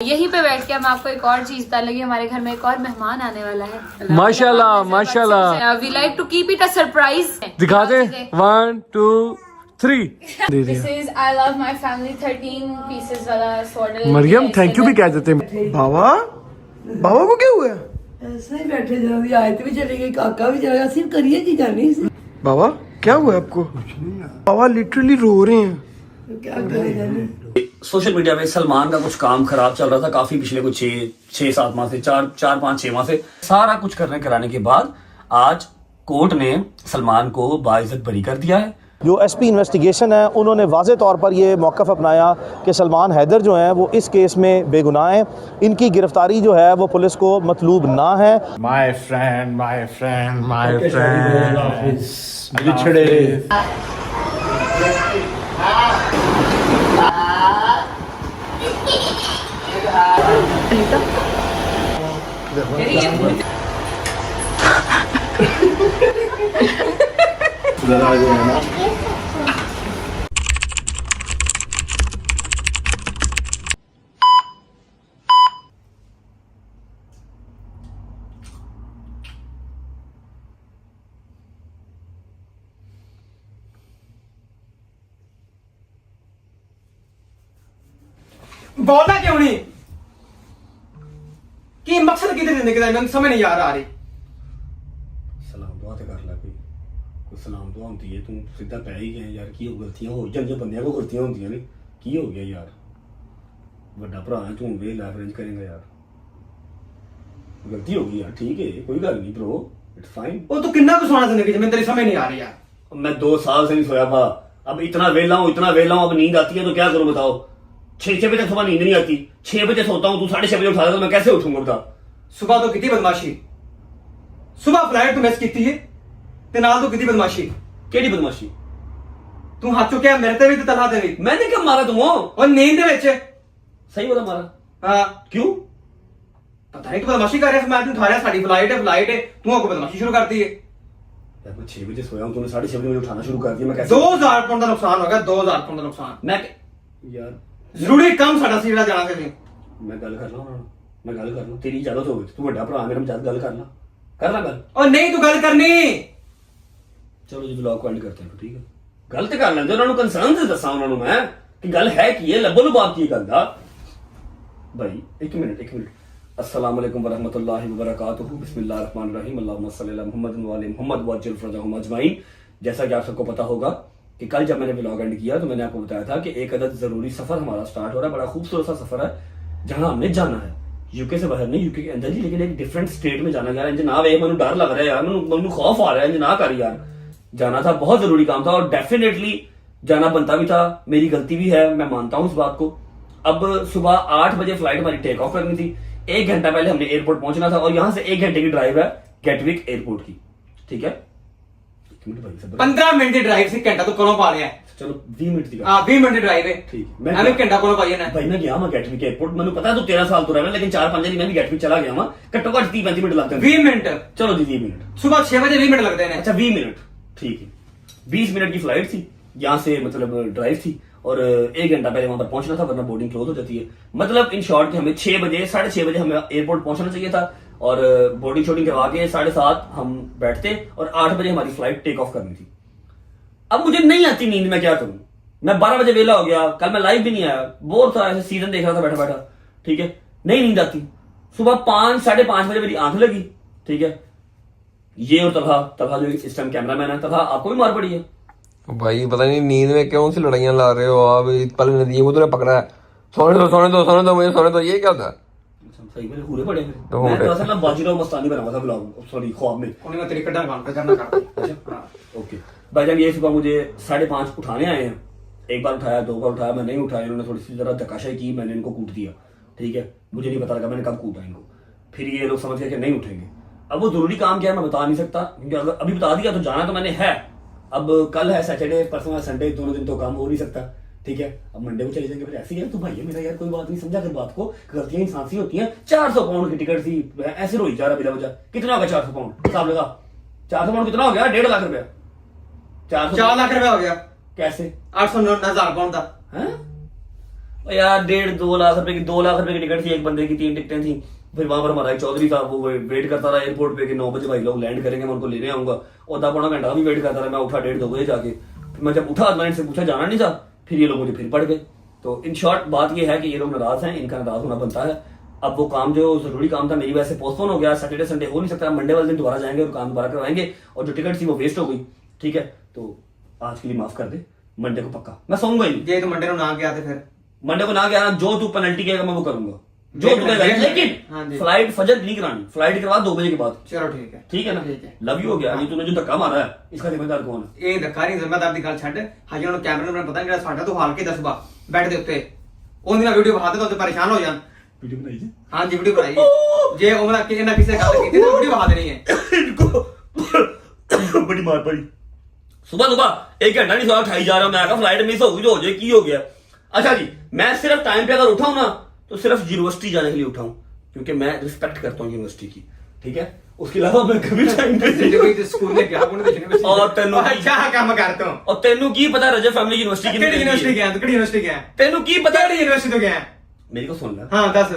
यहीं पे बैठ के हम आपको एक और चीज बता लगी, हमारे घर में एक और मेहमान आने वाला है। माशाल्लाह माशाल्लाह। We like to keep it a surprise. दिखा दे 1 2 3। This is I love my family 13 pieces वाला सॉर्डर। मरियम थैंक यू भी कह देते हैं। बाबा बाबा को क्या हुआ? ऐसे ही बैठे जरा दी आयत भी चली गई, काका भी चला गया, सिर्फ करिए की करनी है। बाबा क्या हुआ आपको? बाबा लिटरली रो रहे हैं। तो क्या करे जाने। सोशल मीडिया पे सलमान का कुछ काम खराब चल रहा था काफी पिछले कुछ 6-7 माह से, 4-5-6 माह से। सारा कुछ करने कराने के बाद आज कोर्ट ने सलमान को बाइज्जत बरी कर दिया है। जो एसपी इन्वेस्टिगेशन है उन्होंने वाज़े तौर पर ये मौक़िफ़ अपनाया कि सलमान हैदर जो हैं वो इस केस में बेगुनाह हैं, इनकी गिरफ्तारी जो है वो पुलिस को मतलूब ना है। माय फ्रेंड बिछड़े बोलना क्यों नहीं कि मकसद किधर जिंदगी का मैं समझ नहीं आ रही। सलाम दुआ ते कर ला कोई सलाम दुआ होती है। तू सीधा पै ही गया यार, की गलतियां हो जांदियां, बंदियां को गलतियां होंदियां ने। की हो गया यार, बड़ा भरा है तू, वे लाइफ अरेंज करेंगे यार, गलती हो गई यार, ठीक है कोई गल नहीं ब्रो, इट्स फाइन। वो तू कितना कुछ सोना जिंदगी में तेरी समझ नहीं आ रही यार। मैं 2 साल से नहीं सोया था, अब इतना वेला हूँ अब नींद आती है तो क्या करूं बताओ। 6 बजे तक सुबह नींद नहीं आती, 6 बजे सोता हूँ, तू 6:30 बजे उठा दे तो मैं कैसे उठूंगा बता। सुबह तो कितनी बदमाशी, सुबह फ्लाइट तू मिस की है ते नाल तो कितनी बदमाशी। केड़ी बदमाशी? तू हाथ चुकिया मेरे ते भी ते तलहा ते भी। मैंने क्या मारा तुम? और नींद दे विच सही बोला मारा? हां क्यों पता नहीं, तू बदमाशी कर रहा है। मैं तू उठा रहा, साडी फ्लाइट है तू आको बदमाशी शुरू कर दी है। यार मैं 6 बजे सोया हूं, तूने 6:30 बजे उठाना शुरू कर दिया, मैं कैसे? 2000 पाउंड का नुकसान हो गया, 2000 पाउंड का नुकसान। मैं यार जरूरी काम साडा सी जेड़ा जाना सी। मैं गल कर ला उन्हां नाल, मैं गल कर ला, तेरी इजाजत होवे तू बड़ा भरा मेरा, मैं गल कर ला गल। और नहीं तू गल करनी। चलो जी व्लॉग को एंड करते हैं, ठीक है गल ते कर लेंदे, उन्हां नु कंसर्न से दसा उन्हां नु मैं कि गल है की है, लब्बो लबाब की गल दा। भाई एक मिनट अस्सलाम वालेकुम व रहमतुल्लाहि व बरकातुहू, बिस्मिल्लाहिर रहमानिर रहीम, अल्लाहुम्मा सल्लि अला मुहम्मद व आले मुहम्मद वअज्जिल फरजहुम अजमाइन। जैसा कि आप सबको पता होगा कि कल जब मैंने व्लॉग एंड किया तो मैंने आपको बताया था कि एक अदद जरूरी सफर हमारा स्टार्ट हो रहा है, बड़ा खूबसूरत सा सफर है जहां हमने जाना है। यूके से बाहर नहीं, यूके के अंदर ही, लेकिन एक डिफरेंट स्टेट में जाना। यार जनाब ये मैंने डर लग रहा है यार, मैंने खौफ आ रहा है, ना कर यार। जाना था, बहुत जरूरी काम था और डेफिनेटली जाना बनता भी था, मेरी गलती भी है, मैं मानता हूं इस बात को। अब सुबह 8 बजे फ्लाइट हमारी टेक ऑफ करनी थी, 1 घंटा पहले हमने एयरपोर्ट पहुंचना था और यहां से 1 घंटे की ड्राइव है गेटविक एयरपोर्ट की, ठीक है। 15 मिनट की ड्राइव से घंटा तो कौन पा रहा है। चलो 20 मिनट की, हाँ 20 मिनट की ड्राइव है, ठीक। मैं घंटा कौन पाई है भाई मैं गया मैं गेटविक एयरपोर्ट, मैंने पता है तो 13 साल तो रहा, लेकिन 4-5 दिन मैं भी गेटविक चला गया वहां, घट्टो घट 30-35 मिनट लगते हैं। 20 मिनट चलो जी 20 मिनट, सुबह 6 बजे 20 मिनट लगते हैं। अच्छा 20 मिनट ठीक है। 20 मिनट की फ्लाइट थी, यहाँ से मतलब ड्राइव थी और 1 घंटा पहले वहां पर पहुंचना था वरना बोर्डिंग क्लोज हो जाती है। मतलब इन शॉर्ट हमें 6 बजे 6:30 बजे हमें एयरपोर्ट पहुंचना चाहिए था और बोर्डिंग शॉर्डिंग करवा के 7:30 हम बैठते और 8 बजे हमारी फ्लाइट टेक ऑफ करनी थी। अब मुझे नहीं आती नींद, मैं क्या करूं, मैं 12 बजे वेला हो गया, कल मैं लाइव भी नहीं आया, बोर था, ऐसे सीजन देख रहा था बैठा बैठा, ठीक है। नहीं नींद आती, सुबह 5-5:30 बजे मेरी आंख लगी, ठीक है। ये और तलहा जो इस टाइम कैमरामैन है, तलहा आपको भी मार पड़ी है भाई। पता नहीं नींद में कौन सी लड़ाइयां ला रहे हो आप, पल नदी को तूने पकड़ा है, सोने दो मुझे सोने दो, ये क्या था? सही में पूरे पड़े तो मैं तो असल में बाजीराव मस्तानी बना हुआ था ब्लॉग, सॉरी ख्वाब में। उन्हें मैं तेरी कड्डा कान पे करना कर। अच्छा ओके भाईजान, ये सुबह मुझे 5:30 उठाने आए हैं, एक बार उठाया, 2 बार उठाया, मैं नहीं उठाया, इन्होंने थोड़ी सी जरा धक्काशाही की, मैंने इनको कूट दिया, ठीक है। मुझे नहीं पता लगा मैंने कब कूटा इनको, फिर ये लोग समझ गए कि नहीं उठेंगे। अब वो जरूरी काम क्या है मैं बता नहीं सकता, क्योंकि अगर अभी बता दिया तो जाना तो मैंने है। अब कल है सैटरडे, परसों है संडे, दोनों दिन तो काम हो नहीं सकता, ठीक है। अब मंडे को चले जाएंगे, फिर ऐसे ही है तो भाई मेरा यार कोई बात नहीं, समझा कर बात को, गलतियां इंसान सी होती हैं। 400 पाउंड की टिकट थी, ऐसे रोई जा रहा बिना वजह। कितना हो गया 400 पाउंड? हिसाब लगा, 400 पाउंड कितना हो गया? 1.5 लाख रुपया। 4 लाख रुपया हो गया। कैसे? 809,000 पाउंड था। हैं? और यार 1.5-2 लाख रुपए की 2 लाख रुपए की टिकट थी एक बंदे की, 3 टिकटें थी। फिर वहां पर हमारा एक चौधरी था, वो वेट करता रहा एयरपोर्ट पे कि 9 बजे भाई लोग लैंड करेंगे, मैं उनको लेने आऊंगा। और 10-15 घंटा भी वेट करता रहा। मैं उठा 1:30-2 बजे जाके, फिर मैं जब उठा मैंने इनसे पूछा जाना नहीं था, फिर ये लोग मुझे फिर पड़ गए। तो इन शॉर्ट बात ये है कि ये लोग नाराज हैं, इनका नाराज होना बनता है। अब वो काम जो जरूरी काम था मेरी वजह से पोस्टपोन हो गया, सैटरडे संडे हो नहीं सकता, मंडे वाले दिन दोबारा जाएंगे और काम दोबारा करवाएंगे। और जो टिकट थी वो वेस्ट हो गई, ठीक है। तो आज के लिए माफ कर दे, मंडे को पक्का मैं सोऊंगा ही। ये तो मंडे को ना गया थे, फिर मंडे को ना गया, जो तू पेनल्टी कहेगा मैं वो करूंगा, जो तू कहेगा। हाँ लेकिन जी। फ्लाइट फजर नहीं करानी, फ्लाइट करवा 2 बजे के बाद। चलो ठीक है, ठीक है ना, ठीक है। लव यू हो गया। ये तूने जो धक्का मारा है इसका जिम्मेदार कौन है? ਇਹ ਧੱਕਾ ਨਹੀਂ ਜ਼ਿੰਮੇਦਾਰ ਦੀ ਗੱਲ ਛੱਡ। ਹਾਂ ਜਿਹਨਾਂ ਨੂੰ ਕੈਮਰੇ ਨੂੰ ਪਤਾ ਜਿਹੜਾ ਸਾਡਾ ਤੂੰ ਹਾਲ ਕੇ ਦੱਸ ਬਾ ਬੈੱਡ ਦੇ ਉੱਤੇ ਉਹਦੀ ਨਾਲ ਵੀਡੀਓ ਬਣਾ ਦੇ ਤਾਂ ਪਰੇਸ਼ਾਨ ਹੋ ਜਾਣ। वीडियो बनाई जी। ਹਾਂ ਜੀ ਵੀਡੀਓ ਬਣਾਈ ਜੇ ਉਹਨਾਂ ਕਿ ਇਹਨਾਂ ਕਿਸੇ ਗੱਲ ਕੀਤੀ ਤਾਂ ਵੀਡੀਓ ਬਣਾ ਦੇਣੀ ਹੈ। इनको बड़ी मार पड़ी। सुबह सुबह 1 घंटा नहीं सोया, खाई जा रहा हूं। मैं कहा फ्लाइट मिस हो गई तो हो जाए, की हो गया। अच्छा जी, मैं सिर्फ टाइम पे अगर उठाऊं ना तो सिर्फ यूनिवर्सिटी जाने के लिए उठाऊं, क्योंकि मैं रिस्पेक्ट करता हूं यूनिवर्सिटी की, ठीक है। उसके अलावा मैं कभी टाइम पे जो भी स्कूल में गया कोने देखने में और तेनू अच्छा काम करता हूं। और तेनू की पता रजब फैमिली यूनिवर्सिटी ਕਿਹੜੀ यूनिवर्सिटी गया तू? ਕਿਹੜੀ यूनिवर्सिटी गया? तेनू की पता? ਕਿਹੜੀ यूनिवर्सिटी तो गया? मेरी को सुन ले। हां दस।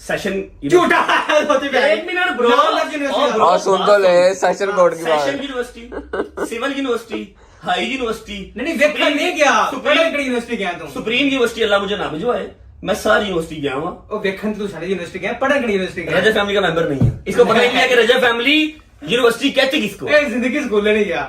सेशन झूठा सोचे पे 1 मिनट ब्रो। और सुन तो ले सेशन कोड की बात। Session university, civil university, high university. नहीं देखा नहीं गया। सुप्रीम ਕਿਹੜੀ यूनिवर्सिटी गया तू? सुप्रीम यूनिवर्सिटी अल्लाह मुझे ना भिजवाए, मैं सारी यूनिवर्सिटी गया हूँ। ਉਹ ਵੇਖਣ ਤੂੰ ਸਾਡੀ यूनिवर्सिटी गया, पढ़न ਕਿਹੜੀ यूनिवर्सिटी गया? रजब फैमिली का मेंबर नहीं है, इसको पता ही नहीं है कि रजब फैमिली यूनिवर्सिटी कहती किसको। ए जिंदगी स्कूल नहीं गया।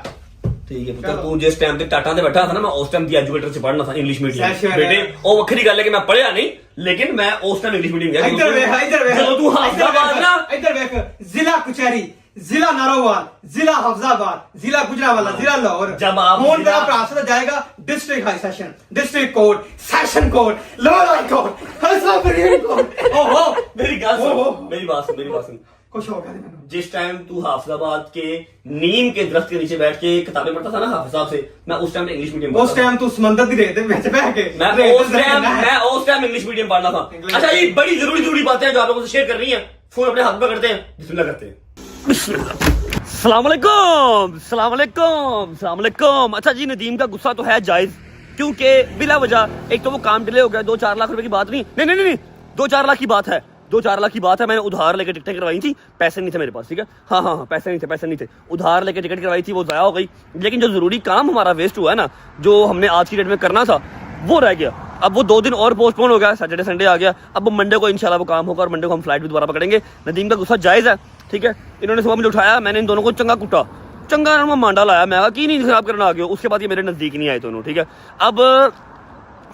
ठीक है पुत्र, तू जिस टाइम पे टाटा से बैठा था ना, मैं उस टाइम दी एजुकेटर से पढ़ना था इंग्लिश मीडियम। सच में बेटे वो वक्री गल है कि मैं पढ़िया नहीं, लेकिन मैं उस टाइम इंग्लिश मीडियम गया। इधर ਵੇਖ इधर ਵੇਖ ਜਦੋਂ ਤੂੰ ਹਫਜ਼ਾਬਾਦ ਨਾ इधर ਵੇਖ जिला कुचहरी, जिला नारोवाल, जिला हफ्जाबाद, जिला गुजरावाला, जिला लाहौर। जब आप कौन जिला- तेरा प्रासद जाएगा? District high session, district court, session court, lower high court, supreme court. ओहो मेरी बात ओहो। सुन, मेरी बात सुन, मेरी बात सुन। कुछ हो गया मैंने। जिस टाइम तू हाफिजाबाद के नीम के दरख्त के नीचे बैठ के किताबें पढ़ता था ना हाफिज साहब से, मैं उस टाइम इंग्लिश मीडियम उस टाइम तू समंदर दी रेत में बैठ के मैं उस टाइम इंग्लिश मीडियम पढ़ना था। इंग्लिश- अच्छा ये बड़ी जरूरी बातें हैं जो आप लोगों से शेयर कर रही हैं। फोन अपने हाथ में करते हैं, बिस्मिल्लाह करते हैं। अस्सलाम वालेकुम, अस्सलाम वालेकुम, अस्सलाम वालेकुम। अच्छा जी, नदीम का गुस्सा तो है जायज, क्योंकि बिला वजह एक तो वो काम डिले हो गया। 2-4 लाख रुपए की बात नहीं, 2-4 लाख की बात है, 2-4 लाख की बात है। मैंने उधार लेके टिकटें करवाई थी, पैसे नहीं थे मेरे पास, ठीक है। हाँ, पैसे नहीं थे, उधार लेके टिकट करवाई थी, वो ज़ाया हो गई। लेकिन जो जरूरी काम हमारा वेस्ट हुआ है ना, जो हमने आज की डेट में करना था, वो रह गया। अब वो 2 दिन और पोस्टपोन हो गया, सैटरडे संडे आ गया। अब मंडे को इंशाल्लाह वो काम होगा और मंडे को हम फ्लाइट भी दोबारा पकड़ेंगे। नदीम का गुस्सा जायज़ है, ठीक है। इन्होंने सुबह मुझे उठाया, मैंने इन दोनों को चंगा कुटा, चंगा मांडा लाया। मैं कहा कि नींद खराब करना आ गया। उसके बाद ये मेरे नज़दीक नहीं आए दोनों, ठीक है। अब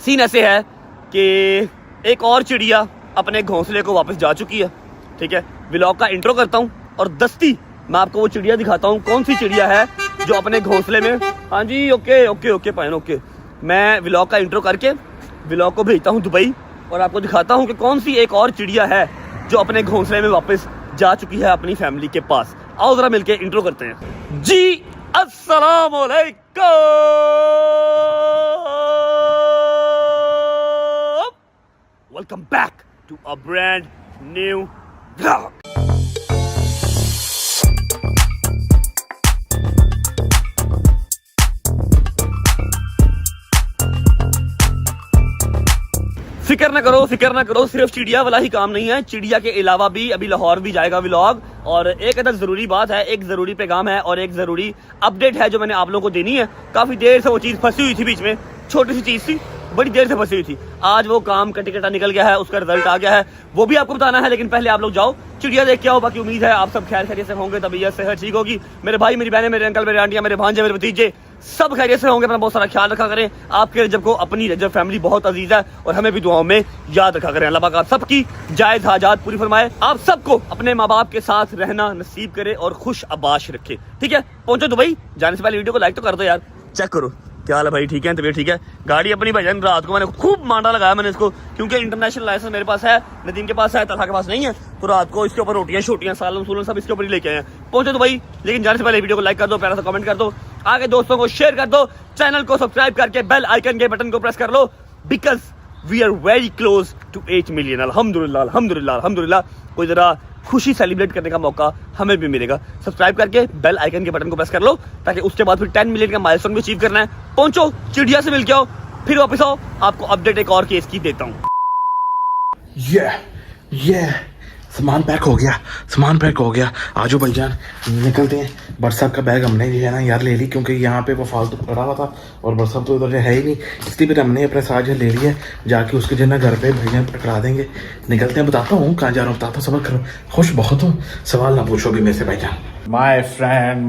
सीन ऐसे है कि एक और चिड़िया अपने घोंसले को वापस जा चुकी है, ठीक है। व्लॉग का इंट्रो करता हूँ और दस्ती मैं आपको वो चिड़िया दिखाता हूँ, कौन सी चिड़िया है जो अपने घोंसले में। हाँ जी, ओके पायन, ओके। मैं व्लॉग का इंट्रो करके व्लॉग को भेजता हूँ दुबई और आपको दिखाता हूँ कि कौन सी एक और चिड़िया है जो अपने घोंसले में वापस जा चुकी है अपनी फैमिली के पास। आओ जरा मिलके इंट्रो करते हैं जी। अस्सलाम वालेकुम, welcome back to a brand new vlog. फिक्र ना करो, सिर्फ चिड़िया वाला ही काम नहीं है, चिड़िया के अलावा भी अभी लाहौर भी जाएगा व्लॉग। और एक अदर जरूरी बात है, एक जरूरी पैगाम है और एक जरूरी अपडेट है जो मैंने आप लोगों को देनी है। काफी देर से वो चीज फंसी हुई थी बीच में, छोटी सी चीज थी, बड़ी देर से फंसी हुई थी। आज वो काम कटा निकल गया है, उसका रिजल्ट आ गया है, वो भी आपको बताना है। लेकिन पहले आप लोग जाओ चिड़िया देख के आओ। बाकी उम्मीद है आप सब खैर खैरियत से होंगे, तबीयत सेहत ठीक होगी। मेरे भाई, मेरी बहनें, मेरे अंकल, मेरे आंटियां, मेरे भांजे, मेरे भतीजे सब खैरियत से होंगे। अपना बहुत सारा ख्याल रखा करें। आपके रजब को अपनी रजब फैमिली बहुत अजीज है और हमें भी दुआओं में याद रखा करें। अल्लाह पाक आप सबकी जायज हाजात पूरी फरमाए, आप सबको अपने माँ बाप के साथ रहना नसीब करे और खुश आबाश रखे, ठीक है। पहुंचो दुबई, जाने से पहले वीडियो को लाइक तो कर दो यार। चेक करो क्या हाल है भाई, ठीक है, तबीयत ठीक है। गाड़ी अपनी भजन, रात को मैंने खूब मांडा लगाया मैंने इसको, क्योंकि इंटरनेशनल लाइसेंस मेरे पास है, नदीम के पास है, तलहा के पास नहीं है। तो रात को इसके ऊपर रोटियां शोटियां सालन सूलन सब इसके ऊपर ही लेके आए हैं। पहुंचो तो भाई, लेकिन जाने से पहले वीडियो को लाइक कर दो, प्यारा सा कमेंट कर दो, आगे दोस्तों को शेयर कर दो, चैनल को सब्सक्राइब करके बेल आइकन के बटन को प्रेस कर लो, because we are very close to 8 million. अल्हम्दुलिल्लाह, अल्हम्दुलिल्लाह, अल्हम्दुलिल्लाह। कोई जरा खुशी सेलिब्रेट करने का मौका हमें भी मिलेगा। सब्सक्राइब करके बेल आइकन के बटन को प्रेस कर लो, ताकि उसके बाद फिर 10 मिलियन का माइलस्टोन भी अचीव करना है। पहुंचो, चिड़िया से मिल के आओ, फिर वापस आओ, आपको अपडेट एक और केस की देता हूँ। ये सामान पैक हो गया आजो भाईजान निकलते हैं। बरसात का बैग हमने जो है ना यार ले ली, क्योंकि यहाँ पे वो फालतू पड़ा हुआ था और बरसात तो उधर है ही नहीं, इसलिए फिर हमने अपने साथ जो ले लिया। जाके उसके जो है ना घर पे भाईजान पकड़ा देंगे। निकलते हैं, बताता हूँ कहाँ जा रहा हूँ, बताता हूँ, सबर करो, खुश बहुत हूँ, सवाल ना पूछो भी मेरे से भाईजान। My friend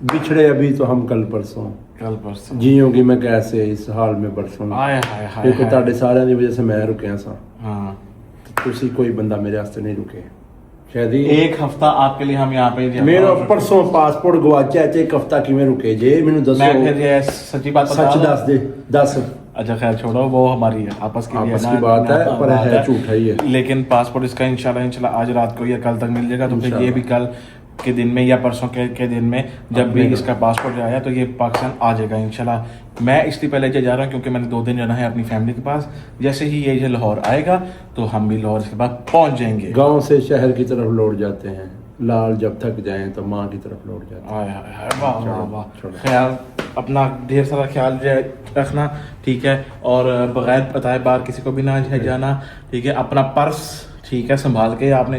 बिछड़े अभी तो हम कल परसों जीऊंगी मैं कैसे इस हाल में बरसों क्योंकि ਤੁਹਾਡੇ ਸਾਰਿਆਂ ਦੀ ਵਜ੍ਹਾ से मैं रुकिया सा हाँ ਤੁਸੀਂ कोई बंदा मेरे वास्ते नहीं रुके शायद ही एक हफ्ता आपके लिए हम यहाँ पे मेरा परसों पासपोर्ट गवाचा है, एक हफ्ता किवें रुके जे मैनू दसो। मैं फिर ये सच्ची बात सच दस दे दस। अच्छा खैर छोड़ो, वो हमारी आपस की बात है, पर है झूठा ही है। लेकिन पासपोर्ट इसका इंशाल्लाह आज रात को या कल तक मिल जाएगा। तो फिर ये भी कल के दिन में या परसों के दिन में जब भी इसका पासपोर्ट आया तो ये पाकिस्तान आ जाएगा इंशाल्लाह। मैं इसलिए पहले जा रहा हूँ क्योंकि मैंने 2 दिन जाना है अपनी फैमिली के पास। जैसे ही ये लाहौर आएगा तो हम भी लाहौर के बाद पहुंच जाएंगे। गांव से शहर की तरफ लौट जाते हैं, लाल जब थक जाएं तो माँ की तरफ लौट जाते हैं। वाह ख्याल अपना ढेर सारा ख्याल रखना, ठीक है, और बगैर बताए बाहर किसी को भी ना जाना, ठीक है। अपना पर्स ठीक है संभाल के आपने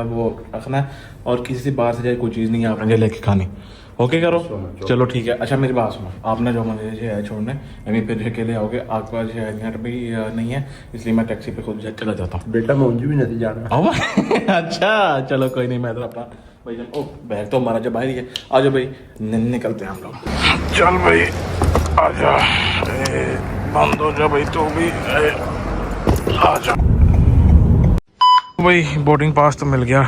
वो रखना है, और किसी से बाहर से जाए कोई चीज़ नहीं है आपने लेके खानी। ओके करो, चलो ठीक है। अच्छा मेरी बात सुनो, आपने जो मुझे है छोड़ने अभी फिर अकेले आओगे, आपके पास नेट भी नहीं है, इसलिए मैं टैक्सी पे खुद चला जाता हूँ। बेटा मैं भी नहीं जाना। अच्छा चलो कोई नहीं, मैं तो अपना भाई ओ बैग तो हमारा जब बाहर ही है। आ जाओ भाई निकलते हैं हम लोग। चल भाई आजा, बंद हो जा भाई, तू भी आजा भाई। बोर्डिंग पास तो मिल गया,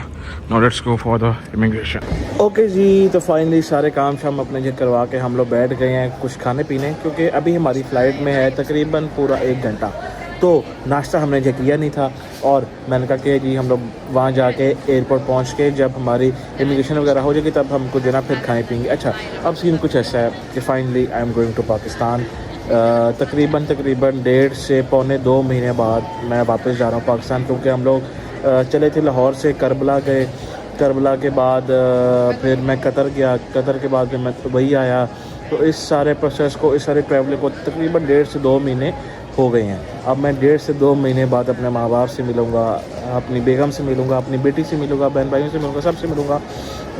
now let's go for the immigration. Okay जी, तो फाइनली सारे काम शाम अपने जो करवा के हम लोग बैठ गए हैं कुछ खाने पीने, क्योंकि अभी हमारी फ़्लाइट में है तकरीबन पूरा 1 घंटा। तो नाश्ता हमने जो किया नहीं था, और मैंने कहा कि जी हम लोग वहाँ जाके एयरपोर्ट पहुँच के जब हमारी इमिग्रेशन वगैरह हो जाएगी तब हमको जो ना फिर खाएँ पिएंगे। अच्छा अब सीन कुछ ऐसा है कि finally I am going to Pakistan. तकरीबन 1.5 से पौने 2 महीने बाद मैं वापस जा रहा हूँ पाकिस्तान, क्योंकि हम लोग चले थे लाहौर से करबला गए, करबला के बाद फिर मैं कतर गया, कतर के बाद फिर मैं दुबई आया। तो इस सारे प्रोसेस को, इस सारे ट्रैवल को तकरीबन 1.5 से 2 महीने हो गए हैं। अब मैं 1.5 से 2 महीने बाद अपने माँ बाप से मिलूँगा, अपनी बेगम से मिलूँगा, अपनी बेटी से मिलूँगा, बहन भाइयों से मिलूँगा, सबसे मिलूँगा।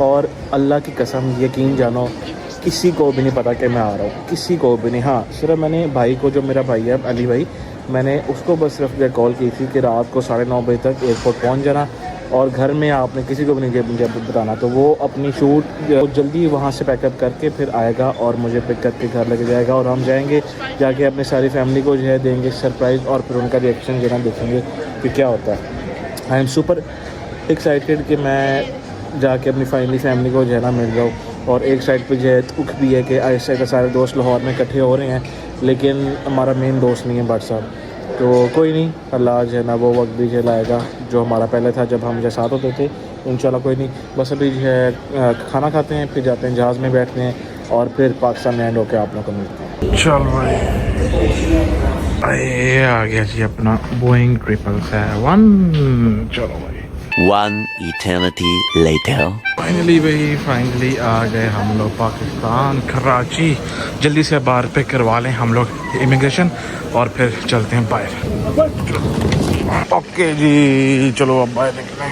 और अल्लाह की कसम यकीन जानो किसी को भी नहीं पता कि मैं आ रहा हूँ, किसी को भी नहीं। हाँ सिर्फ मैंने भाई को, जो मेरा भाई है अली भाई, मैंने उसको बस सिर्फ कॉल की थी कि रात को 9:30 बजे तक एयरपोर्ट पहुंच जाना, और घर में आपने किसी को भी नहीं मुझे बताना। तो वो अपनी शूट जल्दी वहाँ से पैकअप करके फिर आएगा और मुझे पिक करके घर लेके जाएगा, और हम जाएंगे, जाके अपनी सारी फैमिली को जो है देंगे सरप्राइज़, और फिर उनका रिएक्शन जो है देखेंगे कि क्या होता है। आई एम सुपर एक्साइटेड कि मैं जाके अपनी फैमिली को जो है ना मिल जाऊँ। और एक साइड पे जो है दुख भी है कि ऐसे के सारे दोस्त लाहौर में इकट्ठे हो रहे हैं, लेकिन हमारा मेन दोस्त नहीं है भट्ट साहब। तो कोई नहीं, अल्लाह जो है ना वो वक्त भी जो लाएगा जो हमारा पहले था जब हम जो साथ होते थे, इंशाल्लाह। कोई नहीं, बस अभी जो है खाना खाते हैं, फिर जाते हैं जहाज़ में बैठते हैं, और फिर पाकिस्तान लैंड होकर आप लोग को मिलते हैं। चल भाई ये आ गया जी अपना बोइंग 777। चलो भाई, 1 eternity later. फाइनली आ गए हम लोग पाकिस्तान, कराची। जल्दी से बाहर पे करवा लें हम लोग इमिग्रेशन, और फिर चलते हैं बाहर। ओके जी चलो अब बाहर निकलें।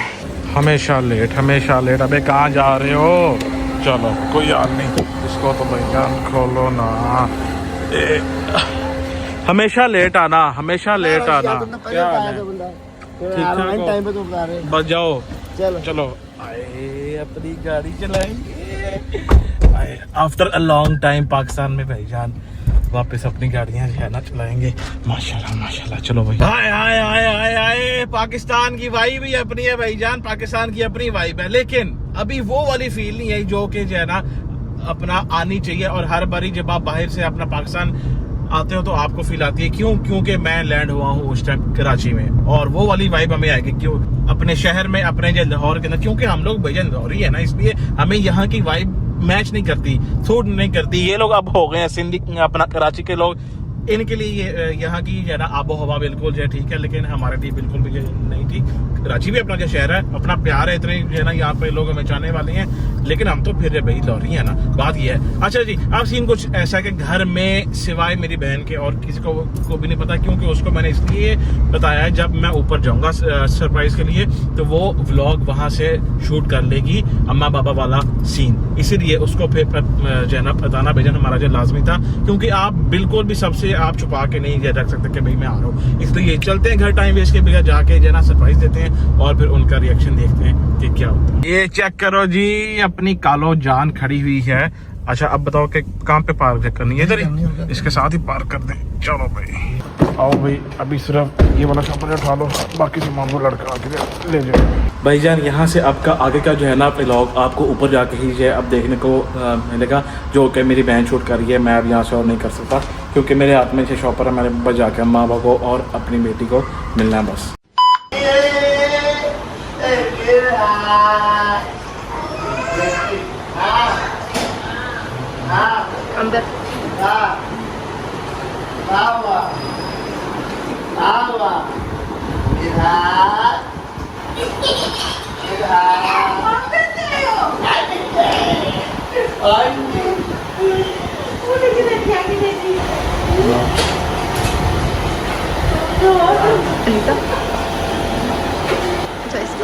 हमेशा लेट। अबे कहाँ जा रहे हो? चलो कोई याद नहीं, इसको तो भैया खोलो ना। हमेशा लेट आना। क्या टाइम पे तुम बस जाओ। चलो आए अपनी गाड़ी चलाएंगे। After a long time Pakistan में भाईजान वापस अपनी गाड़ियां जो है ना चलाएंगे। माशाल्लाह। चलो भाई, आए पाकिस्तान की वाइब भी अपनी है भाईजान, पाकिस्तान की अपनी वाइब है, लेकिन अभी वो वाली फील नहीं है जो कि जो है ना अपना आनी चाहिए। और हर बारी जब आप बाहर से अपना पाकिस्तान आते हो तो आपको फील आती है, क्योंकि मैं लैंड हुआ हूँ उस टाइम कराची में, और वो वाली वाइब हमें आएगी क्यों अपने शहर में, अपने जो लाहौर के अंदर, क्योंकि हम लोग भैया लाहौरी है ना, इसलिए हमें यहाँ की वाइब मैच नहीं करती, सूट नहीं करती। ये लोग अब हो गए हैं सिंधी, अपना कराची के लोग इनके लिए ये यहाँ की जो है ना आबो हवा बिल्कुल जो है ठीक है, लेकिन हमारे लिए बिल्कुल भी नहीं ठीक। कराची भी अपना जो शहर है, अपना प्यार है, इतने जो है ना यहाँ पे लोग हमें चाहने वाले हैं, लेकिन हम तो फिर भाई लौरी है ना, बात ये है। अच्छा जी, अब सीन कुछ ऐसा कि घर में सिवाय मेरी बहन के और किसी को भी नहीं पता, क्योंकि उसको मैंने इसलिए बताया है जब मैं ऊपर जाऊंगा सरप्राइज के लिए तो वो व्लॉग वहां से शूट कर लेगी अम्मा बाबा वाला सीन, इसीलिए उसको फिर जो है ना बताना भेजना हमारा जो लाजमी था, क्योंकि आप बिल्कुल भी सबसे आप छुपा के नहीं रख सकते कि भाई मैं आ रहा हूँ। इसलिए चलते हैं घर, टाइम वेस्ट के बगैर जाके जो है ना सरप्राइज देते हैं और फिर उनका रिएक्शन देखते हैं कि क्या होता है। ये चेक करो जी, अपनी कालो जान खड़ी हुई है। अच्छा अब बताओ कि कहाँ पे पार्क करनी है? इधर ही, इसके साथ ही पार्क कर दें। चलो भाई आओ भाई, अभी सिर्फ ये वाला कपड़ा उठा लो, बाकी सामान वो लड़का आके ले जाओ। भाईजान यहाँ से आपका आगे का जो है ना व्लॉग आपको ऊपर जाके ही जो है अब देखने को मिलेगा, जो कि मेरी बहन शूट कर रही है। मैं अब यहाँ से और नहीं कर सकता क्योंकि मेरे हाथ में छः शॉपर है, मैंने बस जाके माँ बाप को और अपनी बेटी को मिलना है बस। अंदर अनीता, अच्छा इसको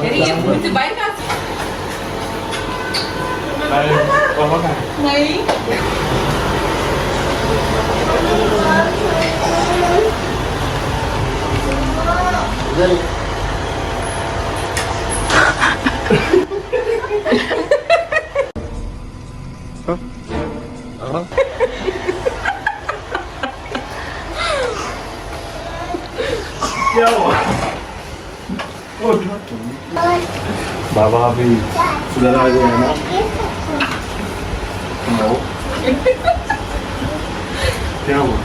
ये मुझसे बाइक नहीं क्या हुआ? बाबा अभी सुधर आ गए ना। क्या हुआ?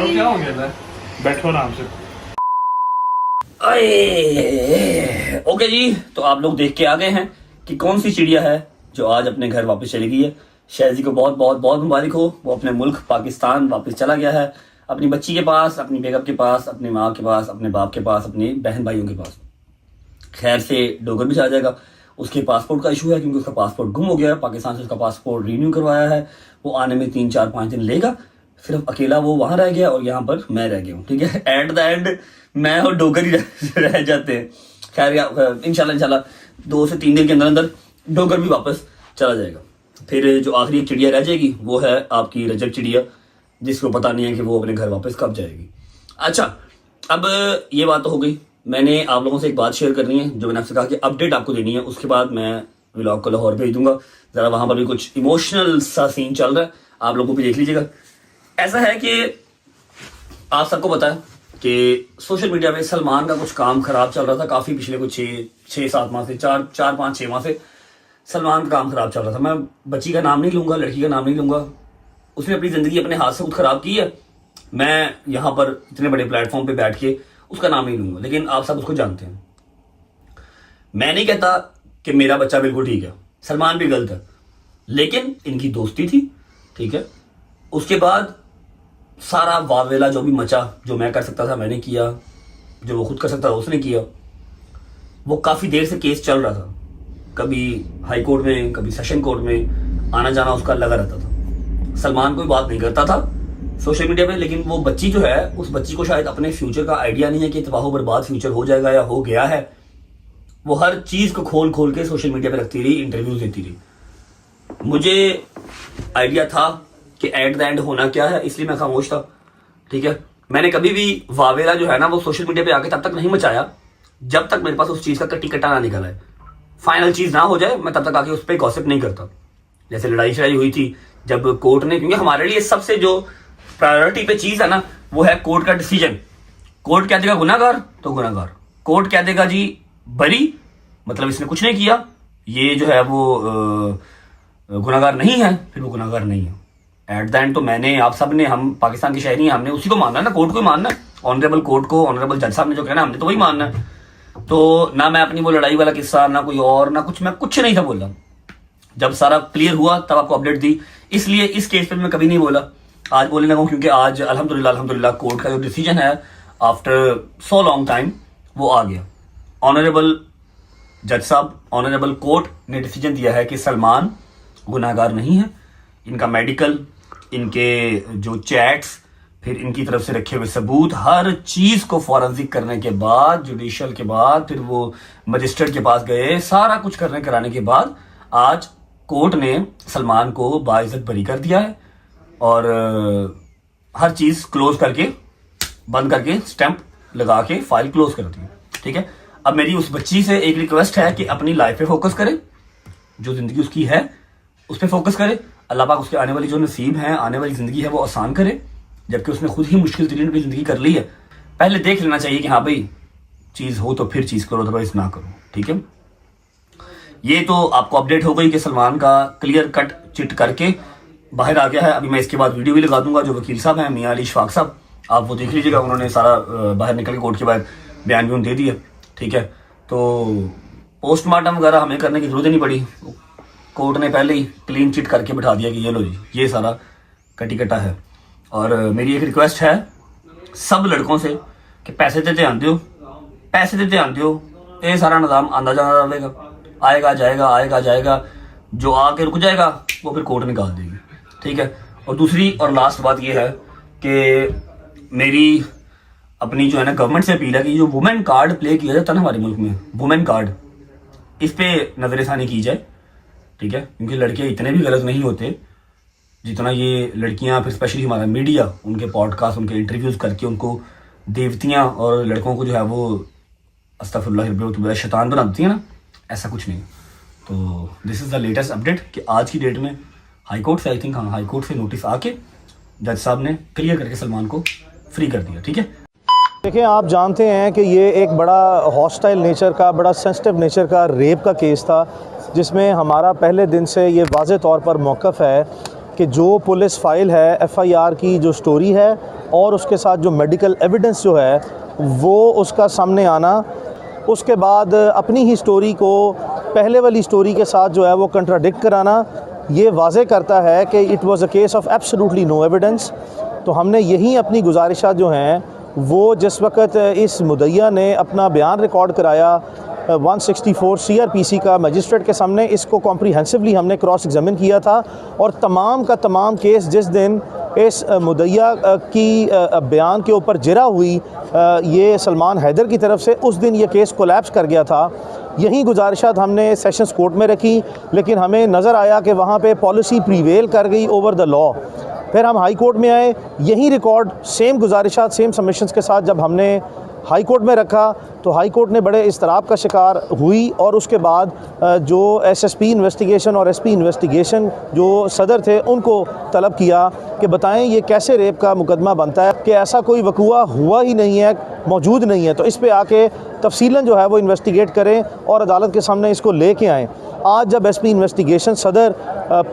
क्या हो गया था? बैठो आराम से। ओके जी, तो आप लोग देख के आ गए हैं कि कौन सी चिड़िया है जो आज अपने घर वापस चली गई है। शहजी को बहुत बहुत बहुत मुबारक हो, वो अपने मुल्क पाकिस्तान वापस चला गया है, अपनी बच्ची के पास, अपनी बेगम के पास, अपनी माँ के पास, अपने बाप के पास, अपने बहन भाइयों के पास। खैर से डोगर भी आ जाएगा। उसके पासपोर्ट का इशू है क्योंकि उसका पासपोर्ट गुम हो गया है, पाकिस्तान से उसका पासपोर्ट रीन्यू करवाया है, वो आने में 3 4 5 दिन लेगा। सिर्फ अकेला वो वहां रह गया और यहाँ पर मैं रह गया हूँ, ठीक है। एट द एंड मैं और डोगर ही रह जाते हैं। खैर इंशाल्लाह 2 से 3 दिन के अंदर अंदर डोगर भी वापस चला जाएगा। फिर जो आखिरी एक चिड़िया रह जाएगी वो है आपकी रजब चिड़िया, जिसको पता नहीं है कि वो अपने घर वापस कब जाएगी। अच्छा, अब ये बात तो हो गई। मैंने आप लोगों से एक बात शेयर करनी है, जो मैंने आपसे कहा कि अपडेट आपको देनी है। उसके बाद मैं व्लॉग को लाहौर भेज दूंगा। जरा वहां पर भी कुछ इमोशनल सा सीन चल रहा है, आप लोगों को भी देख लीजिएगा। ऐसा है कि आप सबको पता है कि सोशल मीडिया में सलमान का कुछ काम खराब चल रहा था काफी, पिछले कुछ 6-7 माह से, 4-5-6 माह से सलमान का काम खराब चल रहा था। मैं बच्ची का नाम नहीं लूंगा, लड़की का नाम नहीं लूंगा, उसने अपनी जिंदगी अपने हाथ से खुद खराब की है। मैं यहाँ पर इतने बड़े प्लेटफॉर्म पे बैठ के उसका नाम नहीं लूंगा, लेकिन आप सब उसको जानते हैं। मैं नहीं कहता कि मेरा बच्चा बिल्कुल ठीक है, सलमान भी गलत है, लेकिन इनकी दोस्ती थी, ठीक है। उसके बाद सारा वावेला जो भी मचा, जो मैं कर सकता था मैंने किया, जो वो खुद कर सकता था उसने किया। वो काफी देर से केस चल रहा था, कभी हाई कोर्ट में, कभी सेशन कोर्ट में, आना जाना उसका लगा रहता था। सलमान कोई बात नहीं करता था सोशल मीडिया पे, लेकिन वो बच्ची जो है, उस बच्ची को शायद अपने फ्यूचर का आइडिया नहीं है कि तबाह बर्बाद फ्यूचर हो जाएगा या हो गया है। वो हर चीज को खोल खोल के सोशल मीडिया पे रखती रही, इंटरव्यूज देती रही। मुझे आइडिया था कि एट द एंड होना क्या है, इसलिए मैं खामोश था, ठीक है। मैंने कभी भी वावेला जो है ना वो सोशल मीडिया पे आके तब तक नहीं मचाया जब तक मेरे पास उस चीज का कट्टी कट्टा ना निकला है, फाइनल चीज ना हो जाए। मैं तब तक आके उस पर गॉसिप नहीं करता। जैसे लड़ाई शड़ाई हुई थी जब कोर्ट ने, क्योंकि हमारे लिए सबसे जो प्रायोरिटी पे चीज है ना वो है कोर्ट का डिसीजन। कोर्ट क्या देगा, गुनाहगार तो गुनाहगार, कोर्ट क्या देगा जी, बरी, मतलब इसने कुछ नहीं किया, ये जो है वो गुनाहगार नहीं है, फिर वो गुनाहगार नहीं है। एट द एंड तो मैंने, आप सब ने, हम पाकिस्तान के शहरी हैं, हमने उसी को मानना है ना, कोर्ट को ही मानना है, ऑनरेबल कोर्ट को, ऑनरेबल जज साहब ने जो कहना हमने तो वही मानना है। तो ना मैं अपनी वो लड़ाई वाला किस्सा, ना कोई और, ना कुछ, मैं कुछ नहीं था बोला। जब सारा क्लियर हुआ तब आपको अपडेट दी, इसलिए इस केस पे मैं कभी नहीं बोला। आज बोलने लगा क्योंकि आज अल्हम्दुलिल्लाह कोर्ट का जो डिसीजन है आफ्टर सो लॉन्ग टाइम वो आ गया। ऑनरेबल जज साहब, ऑनरेबल कोर्ट ने डिसीजन दिया है कि सलमान गुनाहगार नहीं है। इनका मेडिकल, इनके जो चैट्स, फिर इनकी तरफ से रखे हुए सबूत, हर चीज को फॉरेंसिक करने के बाद, जुडिशियल के बाद, फिर वो मजिस्ट्रेट के पास गए, सारा कुछ कराने के बाद आज कोर्ट ने सलमान को बाइज्जत बरी कर दिया है और हर चीज क्लोज करके, बंद करके, स्टैंप लगा के फाइल क्लोज कर दी। ठीक है, अब मेरी उस बच्ची से एक रिक्वेस्ट है कि अपनी लाइफ पे फोकस करे, जो जिंदगी उसकी है उस पर फोकस करे। अल्लाह पाक उसके आने वाली जो नसीब है, आने वाली जिंदगी है वो आसान करे, जबकि उसने खुद ही मुश्किल तरीन अपनी जिंदगी कर ली है। पहले देख लेना चाहिए कि हाँ भाई चीज हो तो फिर चीज करो, अदरवाइज ना करो। ठीक है, ये तो आपको अपडेट हो गई कि सलमान का क्लियर कट चिट करके बाहर आ गया है। अभी मैं इसके बाद वीडियो भी लगा दूंगा, जो वकील साहब हैं मियां अली इशफाक साहब, आप वो देख लीजिएगा, उन्होंने सारा बाहर निकल के कोर्ट के बाद बयान भी दे दिया। ठीक है, तो पोस्टमार्टम वगैरह हमें करने की जरूरत नहीं पड़ी, कोर्ट ने पहले ही क्लीन चिट करके बिठा दिया कि ये लो जी, ये सारा कटी कटा है। और मेरी एक रिक्वेस्ट है सब लड़कों से कि पैसे ते ध्यान दियो, पैसे ते ध्यान दियो, ये सारा निज़ाम आंदा जाना रहेगा, आएगा जाएगा, आएगा जाएगा, जो आके रुक जाएगा वो फिर कोर्ट निकाल देगी। ठीक है, और दूसरी और लास्ट बात ये है कि मेरी अपनी जो है ना गवर्नमेंट से अपील है कि जो वुमेन कार्ड प्ले किया जाता है ना हमारे मुल्क में, वुमेन कार्ड, इस पे नजरसानी की जाए। ठीक है, क्योंकि लड़के इतने भी गलत नहीं होते जितना ये लड़कियां, फिर स्पेशली हमारा मीडिया उनके पॉडकास्ट, उनके इंटरव्यूज करके उनको देवतियां और लड़कों को जो है वो अस्तगफिरुल्लाह शैतान बनाती है ना, ऐसा कुछ नहीं। तो this is the latest update कि आज की डेट में हाई कोर्ट से, आई थिंक हाँ, हाई कोर्ट से नोटिस आके जज साहब ने क्लियर करके सलमान को फ्री कर दिया। ठीक है, देखिए, आप जानते हैं कि ये एक बड़ा हॉस्टाइल नेचर का, बड़ा सेंसिटिव नेचर का रेप का केस था, जिसमें हमारा पहले दिन से ये वाज़े तौर पर मौक़िफ़ है कि जो पुलिस फ़ाइल है, FIR की जो स्टोरी है और उसके साथ जो मेडिकल एविडेंस जो है वो उसका सामने आना, उसके बाद अपनी ही स्टोरी को पहले वाली स्टोरी के साथ जो है वो कंट्राडिक्ट कराना, ये वाज़े करता है कि it was a case of absolutely no evidence. तो हमने यही अपनी गुजारिशात जो हैं वो, जिस वक्त इस मुद्दइया ने अपना बयान रिकॉर्ड कराया 164 CRPC का मजिस्ट्रेट के सामने, इसको कॉम्प्रीहेंसिवली हमने क्रॉस एग्जामिन किया था और तमाम का तमाम केस जिस दिन इस मुद्दइया की बयान के ऊपर जिरा हुई ये सलमान हैदर की तरफ से, उस दिन ये केस कोलैप्स कर गया था। यही गुजारिशात हमने सेशंस कोर्ट में रखी, लेकिन हमें नज़र आया कि वहाँ पे पॉलिसी प्रीवेल कर गई ओवर द लॉ। फिर हम हाई कोर्ट में आए, यही रिकॉर्ड सेम गुजारिशात, सेम सबमिशंस के साथ जब हमने हाई कोर्ट में रखा तो हाई कोर्ट ने बड़े इस्तराब का शिकार हुई और उसके बाद जो SSP इन्वेस्टिगेशन और SP इन्वेस्टिगेशन जो सदर थे उनको तलब किया कि बताएं ये कैसे रेप का मुकदमा बनता है, कि ऐसा कोई वक़ुआ हुआ ही नहीं है, मौजूद नहीं है, तो इस पे आके तफसीलन जो है वो इन्वेस्टिगेट करें और अदालत के सामने इसको लेके आएँ। आज जब SP इन्वेस्टिगेशन सदर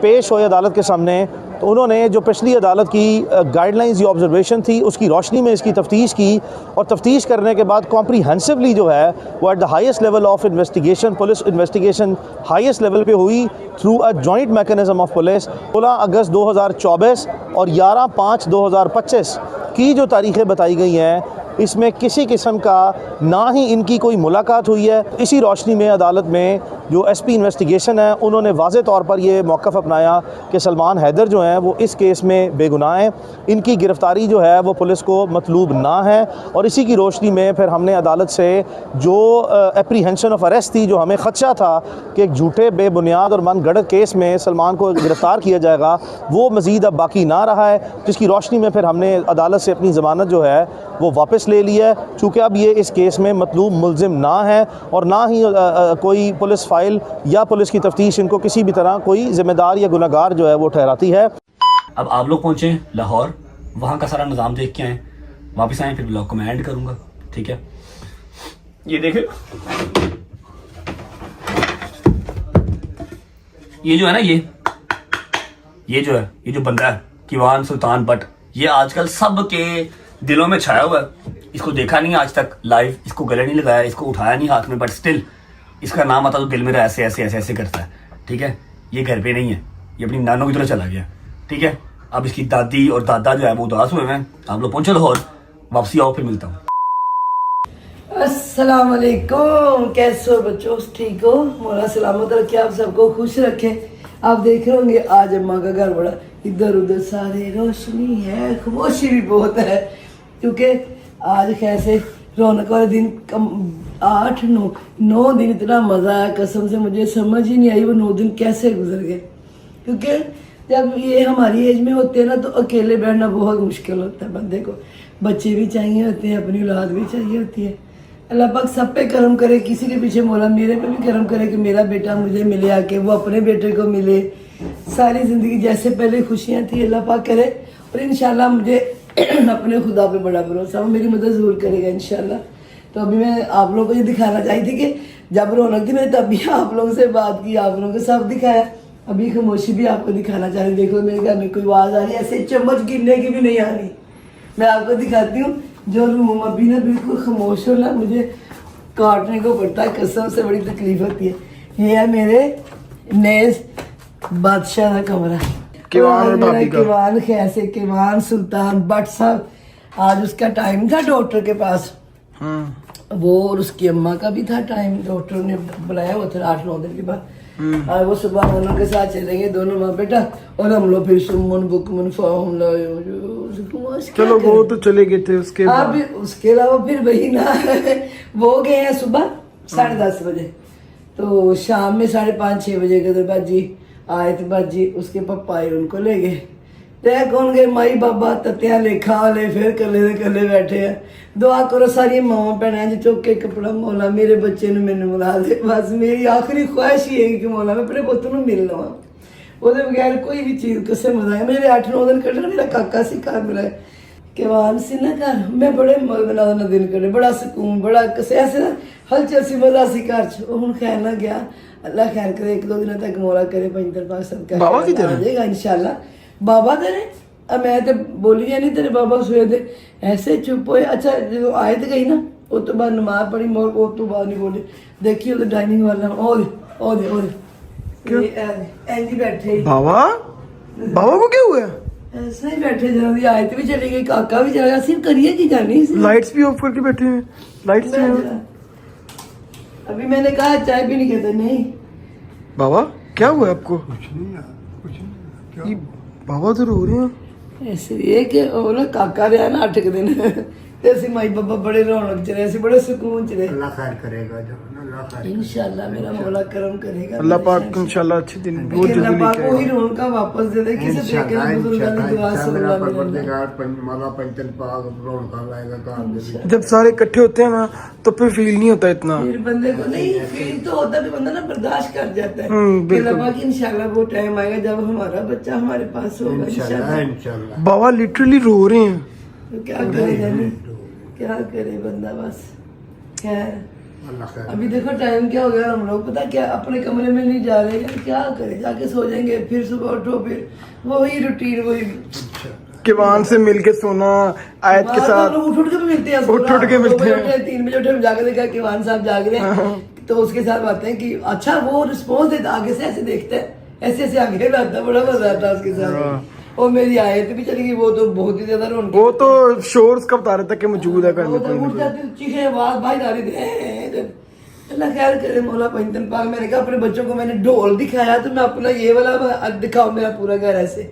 पेश हुए अदालत के सामने तो उन्होंने जो पिछली अदालत की गाइडलाइंस या ऑब्जर्वेशन थी उसकी रोशनी में इसकी तफ्तीश की और तफ्तीश करने के बाद कॉम्प्रीहेंसिवली जो है वो at the highest level of investigation, police investigation highest level पे हुई through a joint mechanism of police. 16 अगस्त 2024 और 11/5/2025 की जो तारीखें बताई गई हैं, इसमें किसी किस्म का ना ही इनकी कोई मुलाकात हुई है। इसी रोशनी में अदालत में जो SP इन्वेस्टिगेशन है उन्होंने वाज़े तौर पर ये मौक़िफ़ अपनाया कि सलमान हैदर जो हैं वो इस केस में बेगुनाह हैं, इनकी गिरफ़्तारी जो है वो पुलिस को मतलूब ना है। और इसी की रोशनी में फिर हमने अदालत से जो एप्रीहेंशन ऑफ अरेस्ट थी, जो हमें ख़दशा था कि एक झूठे बेबुनियाद और मन गढ़ंत केस में सलमान को गिरफ़्तार किया जाएगा, वो मज़ीद अब बाकी ना रहा है, जिसकी रोशनी में फिर हमने अदालत से अपनी ज़मानत जो है वो वापस ले ली है, चूँकि अब ये इस केस में मतलूब मुल्ज़िम ना है और ना ही कोई पुलिस फाइल या पुलिस की तफ्तीश इनको किसी भी तरह कोई जिम्मेदार या गुनहगार जो है वो ठहराती है। अब आप लोग पहुंचे लाहौर, वहाँ का सारा निज़ाम देख के आए, वापस आए, फिर ब्लॉग को मैं एंड करूँगा। ठीक है, ये देखे, ये जो है ना, ये जो है, ये जो बंदा है किवान सुल्तान बट, ये आजकल सबके दिलों में छाया हुआ है। इसको देखा नहीं आज तक लाइव, इसको गले नहीं लगाया, इसको उठाया नहीं हाथ में, बट स्टिल इसका नाम आता तो दिल मेरा ऐसे ऐसे ऐसे ऐसे करता है। ठीक है, ये घर पे नहीं है, ये अपनी नानों की तरह चला गया। ठीक है, अब इसकी दादी और दादा जो है वो उदास हुए हैं। आप लोग पहुंचो लाहौर, वापसी आओ, फिर मिलता हूँ। अस्सलाम वालेकुम, कैसे हो बच्चों, ठीक हो? मौला सलामत रखे, आप सबको खुश रखे। आप देख रहे होंगे आज अम्मा का घर बड़ा इधर उधर सारे रोशनी है, खामोशी भी बहुत है, क्योंकि आज कैसे रौनक वाले दिन 8-9 दिन इतना मजा आया, कसम से मुझे समझ ही नहीं आई वो 9 दिन कैसे गुजर गए। क्योंकि जब ये हमारी एज में होते हैं ना तो अकेले बैठना बहुत मुश्किल होता है बंदे को, बच्चे भी चाहिए होते हैं, अपनी औलाद भी चाहिए होती है। अल्लाह पाक सब पे करम करे, किसी के पीछे मौला मेरे पे भी करम करे कि मेरा बेटा मुझे मिले आके, वो अपने बेटे को मिले, सारी ज़िंदगी जैसे पहले खुशियाँ थी अल्लाह पाक करे। और इंशाल्लाह मुझे अपने खुदा पे बड़ा भरोसा, वो मेरी मदद ज़रूर करेगा इंशाल्लाह। तो अभी मैं आप लोगों को ये दिखाना चाही थी कि जब रौनक थी मैंने तभी आप लोगों से बात की, आप लोगों को सब दिखाया। अभी खामोशी भी आपको दिखाना चाह रही, देखो मेरे घर में कोई आवाज़ आ रही है, ऐसे चम्मच गिरने की भी नहीं आ रही। मैं आपको दिखाती हूँ जो रूम अभी ना बिल्कुल खामोश हो ना, मुझे काटने को पड़ता है, कसम से बड़ी तकलीफ होती है। ये है मेरे नए बादशाह का कमरा, किवान कैसे किवान सुल्तान बट साहब, आज उसका टाइम था डॉक्टर के पास, वो और उसकी अम्मा का भी था टाइम, डॉक्टर ने बुलाया हुआ था 8-9 दिन के बाद। और वो सुबह दोनों के साथ चलेंगे, दोनों माँ बेटा, और हम लोग फिर सुमन बुकमन फॉर्म चलो वो तो चले गए थे, उसके बाद उसके अलावा फिर वही ना वो गए हैं सुबह 10:30 बजे, तो शाम में 5:30-6 बजे के बाजी आए थे बाजी, उसके पप्पा आए उनको ले गए। तय कौन गए, माई बाबा तत्या लेखा वाले फिर कले बैठे हैं। दुआ करो सारी मावा भैन जी, चुक के कपड़ा मौला मेरे बच्चे ने मैंने मिला दे, बस मेरी आखिरी ख्वाहिश ही है कि मौला मैं अपने पुत्र को मिल लवा, वो बगैर कोई भी चीज किसे मजा है। मेरे 8-9 दिन कटे, मेरा काका सी घर मिला किवान सी ना घर, मैं बड़े मजा दिन कटे, बड़ा सुकून, बड़ा कसे ऐसे ना हलचल सी मजा सी घर च। हूँ खैर ना गया, अल्लाह खैर करे 1-2 दिन तक मौला करे पंजर पाक सब बाबा की आ जाएगा इंशाल्लाह। बाबा तेरे मैं तो बोली है नहीं, तेरे बाबा सोए थे ऐसे चुप हुए। अच्छा जो आए थे गई ना, वो तो बाद नमाज पढ़ी मोर, वो तो बाद नहीं बोले, देखिए तो डाइनिंग वाला और एंजी बैठे बाबा को क्या हुआ? ऐसे ही बैठे, जल्दी आए थे भी चली गई, काका भी चला गया, सिर्फ करिए की जानी, लाइट्स भी ऑफ करके बैठे हैं, लाइट्स भी। अभी मैंने कहा चाय भी नहीं कहते, नहीं बाबा क्या हुआ आपको? कुछ नहीं, बाबा तो रो रहे हैं। ऐसे ये कि वो ना काका रहा ना 8 दिन, ऐसे माई बाबा बड़े रौनक च रहे, ऐसे बड़े सुकून च रहे। अल्लाह खैर करेगा इंशाल्लाह, मेरा मौला करम करेगा, अल्लाह पाक इंशाल्लाह अच्छे दिन बहुत जल्दी लेके आएगा, वही रौनक वापस दे दे, किसी तरीके से बुजुर्गों की दुआ सुन ला। जब सारे इकट्ठे होते हैं ना तो फिर फील नहीं होता इतना, फिर बंदे को नहीं फील तो होता, भी बंदा ना बर्दाश्त कर जाता है। कि इंशाल्लाह वो टाइम आएगा जब हमारा बच्चा हमारे पास होगा इंशाल्लाह। बाबा लिटरली रो रहे हैं, तो क्या करे जानी, क्या करे बंदा, बस खैर। अभी देखो टाइम क्या हो गया, हम लोग पता क्या अपने कमरे में नहीं जा रहे हैं, क्या करे, जाके सो जाएंगे, फिर सुबह उठो, फिर वही रूटीन, वही किवान से मिलके सोना, आयत के साथ उठ के मिलते हैं, 3 बजे उठे, जाके देखा किवान साहब जाग रहे हैं, तो उसके साथ बातें हैं कि अच्छा वो रिस्पॉन्स देता, आगे से ऐसे देखते हैं, ऐसे आगे लाता, बड़ा मजा आता है उसके साथ। और मेरी आयत भी चली गई, वो तो बहुत ही ज्यादा रोन, वो तो शोर्स का बता रहे थे कि मौजूद है करने पे, उठ जाती चीखें आवाज बाहर आ रही थी। अल्लाह खैर करे मौला पंजतन पाक। मैंने कहा अपने बच्चों को मैंने ढोल दिखाया, तो मैं अपना ये वाला दिखाओ, मेरा पूरा घर ऐसे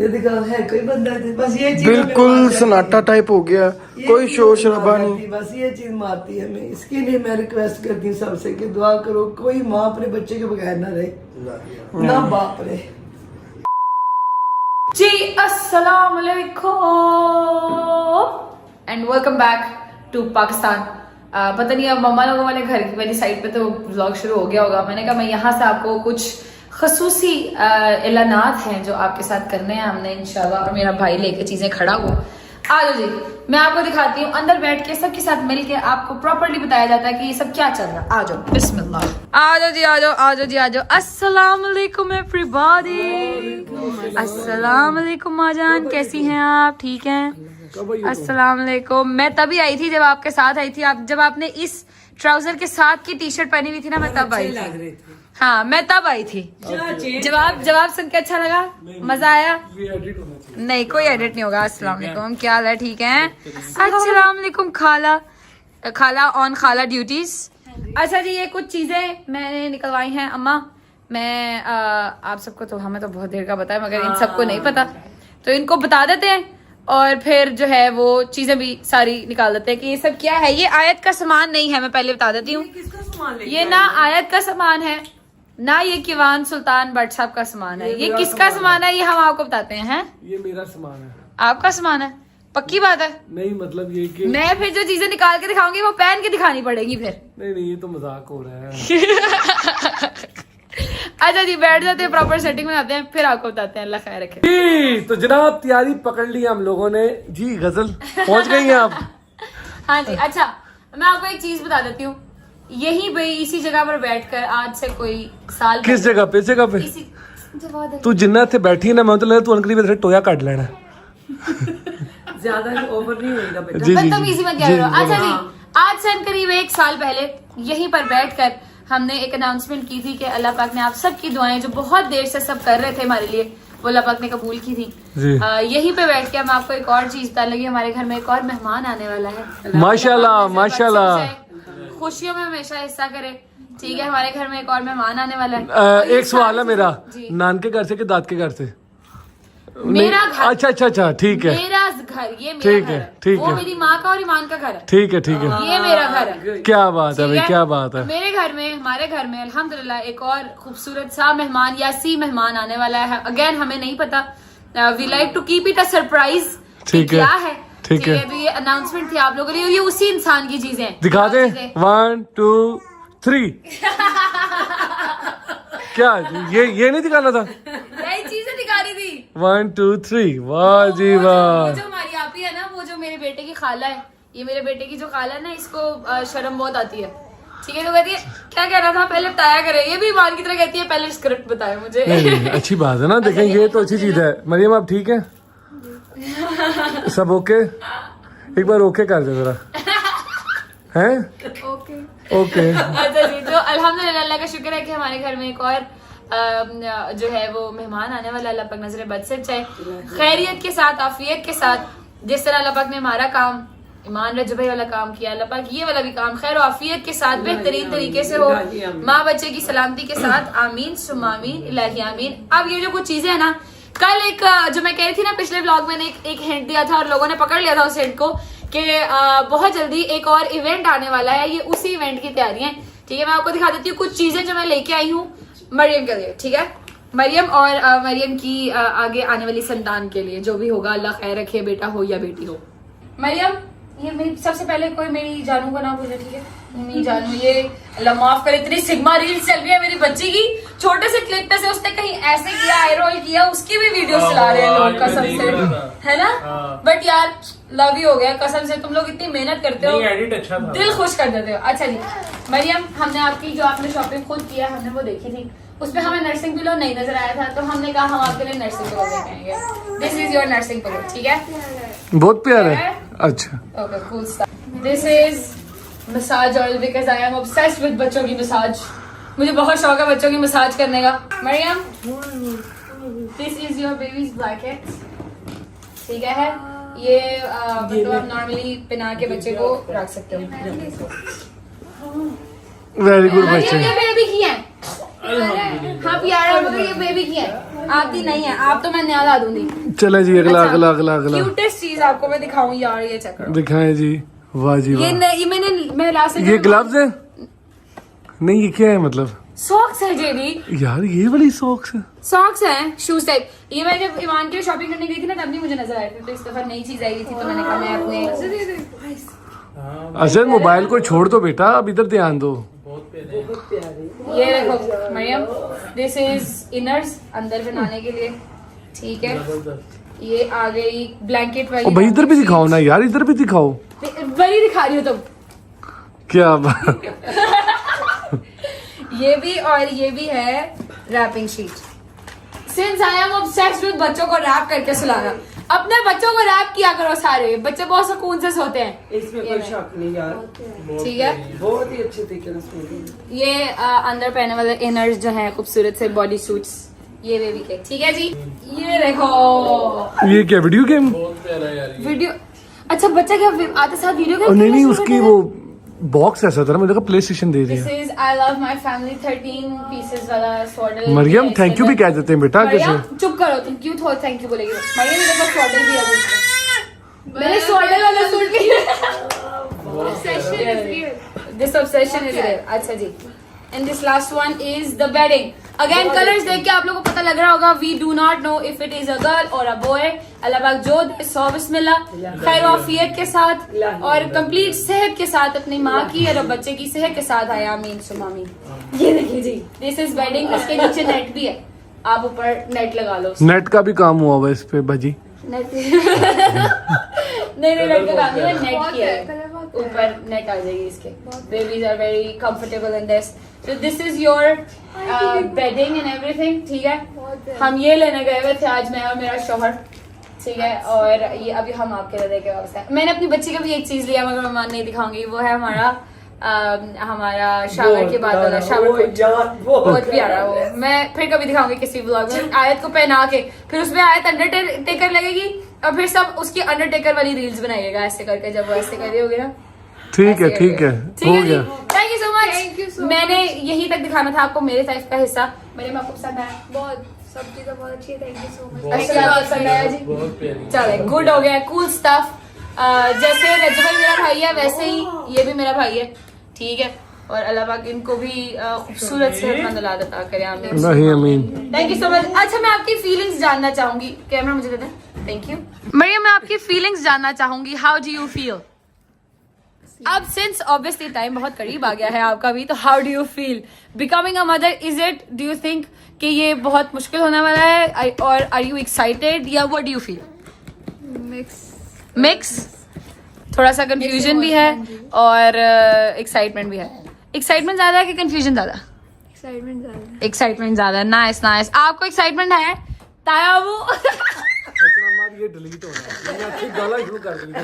ये दिखाओ, है कोई बंदा बस ये चीज बिल्कुल सन्नाटा टाइप हो गया, कोई शोर शराबा नहीं, बस ये चीज मारती है। मैं इसके लिए मैं रिक्वेस्ट करती हूँ सबसे कि दुआ करो, कोई माँ अपने बच्चे के बगैर ना रहे, ना बाप रहे। जी अस्सलाम वालेकुम and welcome back to Pakistan. पता नहीं अब मम्मा लोगों वाले घर की वाली साइड पे तो व्लॉग शुरू हो गया होगा। मैंने कहा मैं यहाँ से आपको कुछ खसूसी ऐलानात हैं जो आपके साथ करने हैं हमने इंशाल्लाह, और मेरा भाई लेके चीज़ें खड़ा हुआ। आ जाओ जी, मैं आपको दिखाती हूँ अंदर बैठ के सबके साथ मिल के आपको प्रॉपर्ली बताया जाता है कि ये सब क्या चल रहा है। आ जाओ, बिस्मिल्लाह। आ जाओ जी, आ जाओ, आ जाओ जी, आ जाओ। अस्सलाम वालेकुम एवरीबॉडी। अस्सलाम वालेकुम माजान, कैसी हैं आप? ठीक हैं? अस्सलाम वालेकुम। मैं तभी आई थी जब आपके साथ आई थी। आप जब आपने इस ट्राउजर के साथ की टी शर्ट पहनी हुई थी ना, मैं तब आई थी। हाँ, मैं तब आई थी। जवाब सुन के अच्छा लगा, मजा आया? नहीं, कोई एडिट नहीं होगा। अस्सलाम वालेकुम, क्या हाल है? ठीक हैं? अस्सलाम वालेकुम खाला। खाला ऑन खाला ड्यूटीज। अच्छा जी, ये कुछ चीजें मैंने निकलवाई हैं अम्मा। मैं आप सबको तो, हमें तो बहुत देर का पता है, मगर इन सबको नहीं पता, तो इनको बता देते हैं और फिर जो है वो चीजें भी सारी निकाल देते हैं कि ये सब क्या है। ये आयत का सामान नहीं है, मैं पहले बता देती हूँ। ये ना आयत का सामान है, ना ये किवान सुल्तान भट्ट साहब का सामान है। ये किसका सामान है ये हम आपको बताते हैं। ये मेरा सामान है। आपका सामान है? पक्की बात है? नहीं, मतलब ये कि मैं फिर जो चीजें निकाल के दिखाऊंगी वो पहन के दिखानी पड़ेगी फिर। नहीं, ये तो मजाक हो रहा है। अच्छा जी, बैठ जाते हैं, प्रॉपर सेटिंग में आते हैं, फिर आपको बताते हैं। अल्लाह खैर रखे। जी, तो जनाब तैयारी पकड़ ली हम लोगों ने जी। गजल पहुंच गई हैं आप? हाँ जी। अच्छा, मैं आपको एक चीज बता देती हूँ। यहीं पे इसी जगह पर बैठकर आज से कोई साल किस जगह पे? इस जगह पे तू जिन्ना इत्थे बैठी है ना, मैं तो लगता तू अनकरी में टोया काट लेना। ज्यादा ओवर नहीं होगा बेटा। जी जी बदतमीजी मत करो। अच्छा जी, आज से करीब 1 साल पहले यहीं पर बैठकर हमने एक अनाउंसमेंट की थी कि अल्लाह पाक ने आप सबकी दुआएं जो बहुत देर से सब कर रहे थे हमारे लिए, वो अल्लाह पाक ने कबूल की थी। यहीं पे बैठ के हम आपको एक और चीज बताने लगी। हमारे घर में एक और मेहमान आने वाला है। माशाल्लाह माशाल्लाह। खुशियों में हमेशा हिस्सा करे, ठीक है? हमारे घर में एक और मेहमान आने वाला है। एक सवाल है मेरा, नान के घर से कि दाद के घर से? मेरा घर। अच्छा अच्छा अच्छा, ठीक है। मेरा घर, ये मेरा ठीक घर है, है। ठीक वो है। मेरी माँ का और ईमान का घर है। ठीक है ठीक है। ये मेरा घर है। क्या बात है ठीक भाई, क्या बात है। मेरे घर में, हमारे घर में अल्हम्दुलिल्लाह एक और खूबसूरत सा मेहमान या सी मेहमान आने वाला है। अगेन हमें नहीं पता, we like to keep it a surprise. ठीक है, क्या है? ठीक है। तो ये अनाउंसमेंट थी आप लोगों के लिए, ये उसी इंसान की चीजें हैं। दिखा दे। 1 2 3। क्या ये नहीं दिखाना था? यही चीजें दिखा रही थी। 1 2 3। वाह जी वो वाह। जो हमारी आपी है ना, वो जो मेरे बेटे की खाला है, ये मेरे बेटे की जो खाला है ना, इसको शर्म बहुत आती है। ठीक है, तो कहती है क्या कह रहा था पहले बताया करे। ये भी ईमान की तरह कहती है पहले स्क्रिप्ट बताया मुझे। नहीं, अच्छी बात है ना। देखें, ये तो अच्छी चीज है। मरियम आप ठीक है? सब ओके? एक बार ओके कर दे जरा। हैं? Okay okay. अच्छा जी, तो अल्हम्दुलिल्लाह अल्लाह का शुक्र है कि हमारे घर में एक और जो है वो मेहमान आने वाला। अल्लाह पाक नजर बद से बचाए, खैरियत के साथ, आफियत के साथ। जिस तरह अल्लाह पाक ने हमारा काम, ईमान रजब भाई वाला काम किया, अल्लाह पाक ये वाला भी काम खैर और आफियत के साथ बेहतरीन तरीके से हो, माँ बच्चे की सलामती के साथ। आमीन सुम्मा आमीन, इलाही आमीन। अब ये जो कुछ चीजें है ना, कल एक जो मैं कह रही थी ना, पिछले व्लॉग में एक हिंट दिया था और लोगों ने पकड़ लिया था उस हिंट को कि बहुत जल्दी एक और इवेंट आने वाला है। ये उसी इवेंट की तैयारियां हैं। ठीक है, मैं आपको दिखा देती हूँ कुछ चीजें जो मैं लेके आई हूँ मरियम के लिए। ठीक है, मरियम और मरियम की आगे आने वाली संतान के लिए, जो भी होगा अल्लाह खैर रखे, बेटा हो या बेटी हो। मरियम, ये मेरी सबसे पहले कोई मेरी जानू का नाम पूछे। ठीक है, मेरी जानू, ये अल्लाह माफ करे, इतनी सिग्मा रील्स चल रही है मेरी बच्ची की। छोटे से क्लिप पे से उसने कहीं ऐसे किया, आई रोल किया, उसकी भी वीडियो चला रहे हैं लोग कसम से, है ना? बट यार लव ही हो गया कसम से। तुम लोग इतनी मेहनत करते हो, एडिट अच्छा था, दिल खुश कर देते हो। अच्छा जी मरियम, हमने आपकी जो आपने शॉपिंग खुद किया, हमने वो देखी थी, उसमें हमें नर्सिंग पिलो नहीं नजर आया था, तो हमने कहा हम आपके लिए नर्सिंग पिलो लेके आएंगे। This is your nursing pillow. ठीक है, बहुत प्यारा है। अच्छा, okay, cool stuff. This is massage oil because I am obsessed with बच्चों की मसाज। मुझे बहुत शौक है बच्चों की मसाज करने का। Maryam, this is your baby's blanket. ठीक है, ये मतलब आप नॉर्मली पिना के बच्चे को रख सकते हो। वेरी गुड बच्चे। ये बेबी की है। हाँ प्यारा, मगर ये बेबी की है, आपकी नहीं है। आप तो मैं नया ला दूंगी। चले जी, अगला अगला अगला अगला। क्यूटेस्ट चीज आपको मैं दिखाऊं यार, ये चेक करो। दिखाएं जी। वाह जी वाह। मैं लास्ट ये ग्लव्स है? नहीं, ये क्या है मतलब? सॉक्स है जेबी। यार ये वाली सॉक्स है? सॉक्स हैं, शूज टाइप। ये मैं जब ईमान के लिए शॉपिंग करने गई थी ना, तब भी मुझे नजर आए थे, तो इस दफा नई चीज आई थी, तो मैंने कहा मैं अपने। अजय मोबाइल को छोड़ दो बेटा, अब इधर ध्यान दो। ये देखो मरियम, दिस इज इनर्स, अंदर बनाने के लिए। ठीक है, ये आ गई ब्लैंकेट वाली। ओ भाई इधर भी दिखाओ ना यार, इधर भी दिखाओ। वही दिखा रही हो तुम। क्या बात। ये भी और ये भी है wrapping sheet. Since I am obsessed with बच्चों को रैप करके सुलाना। अपने बच्चों को रैप किया करो, सारे बच्चे बहुत सुकून से सोते हैं। इसमें कोई शक नहीं यार, ठीक है, बहुत ही अच्छे तरीके से। ये अंदर पहने वाले इनर्स जो हैं खूबसूरत से बॉडी सूट्स, ये बेबी के। ठीक है जी, ये देखो। ये क्या वीडियो गेम? वीडियो। अच्छा बच्चा क्या आते साथ वीडियो गेम? नहीं उसकी वो बॉक्स ऐसा था ना, मुझे लगा प्ले स्टेशन दे दिया। This is I love my family 13 pieces वाला स्वॉर्डल। मरियम थैंक यू भी कह देते हैं बेटा कैसे। मरियम चुप करो तुम, क्यों थोड़ा थैंक यू बोलेगी? मरियम मेरे पास स्वॉर्डल भी है। मैंने स्वॉर्डल वाला सूट भी। This obsession is real. अच्छा जी, and this last one is the bedding. Again colours देख के आप लोगों को पता लग रहा होगा, we do not know if it is a girl और अ बॉय। अल्लाह पाक जो दे सौ बिस्मिल्लाह, खैर वाफियत के साथ और कंप्लीट सेहत के साथ अपनी माँ की और बच्चे की सेहत के साथ आया। आमीन सुम्मा आमीन। ये देखिए जी, दिस इज बेडिंग। इसके नीचे नेट भी है, आप ऊपर नेट लगा लो। नेट का भी काम हुआ हुआ इस पे भाजी। नेट नहीं नेट का काम नहीं है, नेट किया है। ऊपर नेट आ जाएगी इसके। Babies are very comfortable in this. So this is your bedding and everything, ठीक है। हम ये लेने गए हुए थे आज, मैं और मेरा शौहर, ठीक है। और ये अभी हम आपके लिए लेके वापस आए। मैंने अपनी बच्ची का भी एक चीज लिया मगर मैं नहीं दिखाऊंगी। वो है हमारा शावर के बाद वाला शावर बहुत प्यारा। वो मैं फिर कभी दिखाऊंगी किसी व्लॉग में। आयत को पहना के फिर उसमें आयत अंडरटेकर लगेगी और फिर सब उसकी अंडरटेकर वाली रील्स बनाइएगा ऐसे करके। जब वो ऐसे कर रही होगी ना, ठीक है ठीक है, हो गया। Thank you so much. मैंने यही तक दिखाना था आपको मेरे लाइफ का हिस्सा। मेरे आपको पसंद आया? बहुत, सब चीजें बहुत अच्छी है। Thank you so much. अच्छा पसंद आया जी, चले गुड हो गया, कूल स्टफ। जैसे रजबल मेरा भाई है वैसे ही ये भी मेरा भाई है, ठीक है। और अल्लाह पाक इनको भी खूबसूरत सेहतमंद औलाद अता करे, आमीन आमीन। Thank you so much. अच्छा मैं आपकी फीलिंग्स जानना चाहूंगी, कैमरा मुझे दे दें। थैंक यू मरियम, मैं आपकी फीलिंग्स जानना चाहूंगी। How do you feel? अब सिंस ऑब्वियसली टाइम बहुत करीब आ गया है आपका भी, तो how do you feel becoming a mother? Is it, do you think कि ये बहुत मुश्किल होने वाला है, और आर यू एक्साइटेड या what do you feel? Mix. थोड़ा सा कंफ्यूजन भी है और एक्साइटमेंट भी है। एक्साइटमेंट ज्यादा है कि कंफ्यूजन ज्यादा? एक्साइटमेंट ज्यादा है। Nice nice. आपको एक्साइटमेंट है ताया वो? ये डिलीट हो रहा है, गाला शुरू कर देंगे।